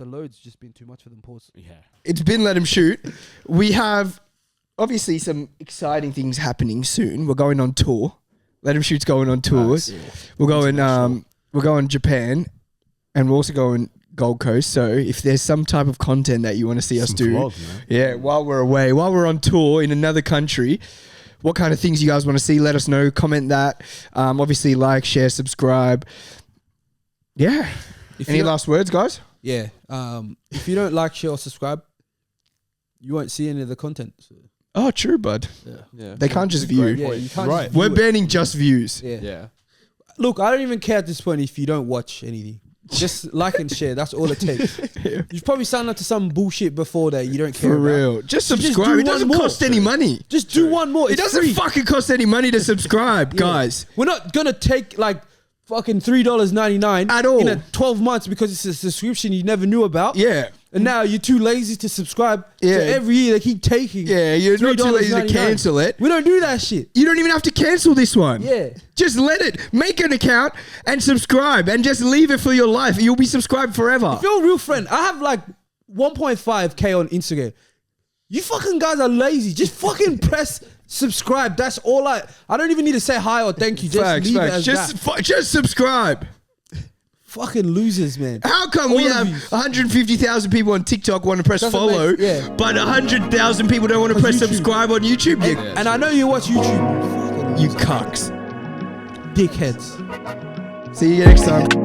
load's just been too much for them. Pause. Yeah. It's been let him shoot. We have obviously some exciting things happening soon. We're going on tour. Let him shoot's going on tours. We're going Japan, and we're also going Gold Coast. So if there's some type of content that you want to see us do, while we're away, while we're on tour in another country, what kind of things you guys want to see, let us know. Comment that. Obviously, like, share, subscribe. Yeah. Any last words, guys? Yeah. If you don't like, share, or subscribe, you won't see any of the content. So. Oh, true, bud. Yeah. They can't just view. Yeah, you can't just We're view banning just views. Yeah. Look, I don't even care at this point if you don't watch anything. Just like and share. That's all it takes. You've probably signed up to some bullshit before that you don't care For about. real. Just subscribe. It doesn't cost any money. Just do one more. It doesn't fucking cost any money to subscribe, guys. We're not going to take fucking $3.99 at all in 12 months because it's a subscription you never knew about. Yeah. And now you're too lazy to subscribe. Yeah. So every year they keep taking. Yeah, you're not too lazy to cancel it. We don't do that shit. You don't even have to cancel this one. Yeah. Just let it. Make an account and subscribe and just leave it for your life. You'll be subscribed forever. If you're a real friend, I have 1.5K on Instagram. You fucking guys are lazy. Just fucking press subscribe. That's all I don't even need to say hi or thank you. Just leave it as that. Just subscribe. Fucking losers, man. How come we have 150,000 people on TikTok want to press follow, but 100,000 people don't want to press subscribe on YouTube? And I know you watch YouTube. You cucks. Dickheads. See you next time.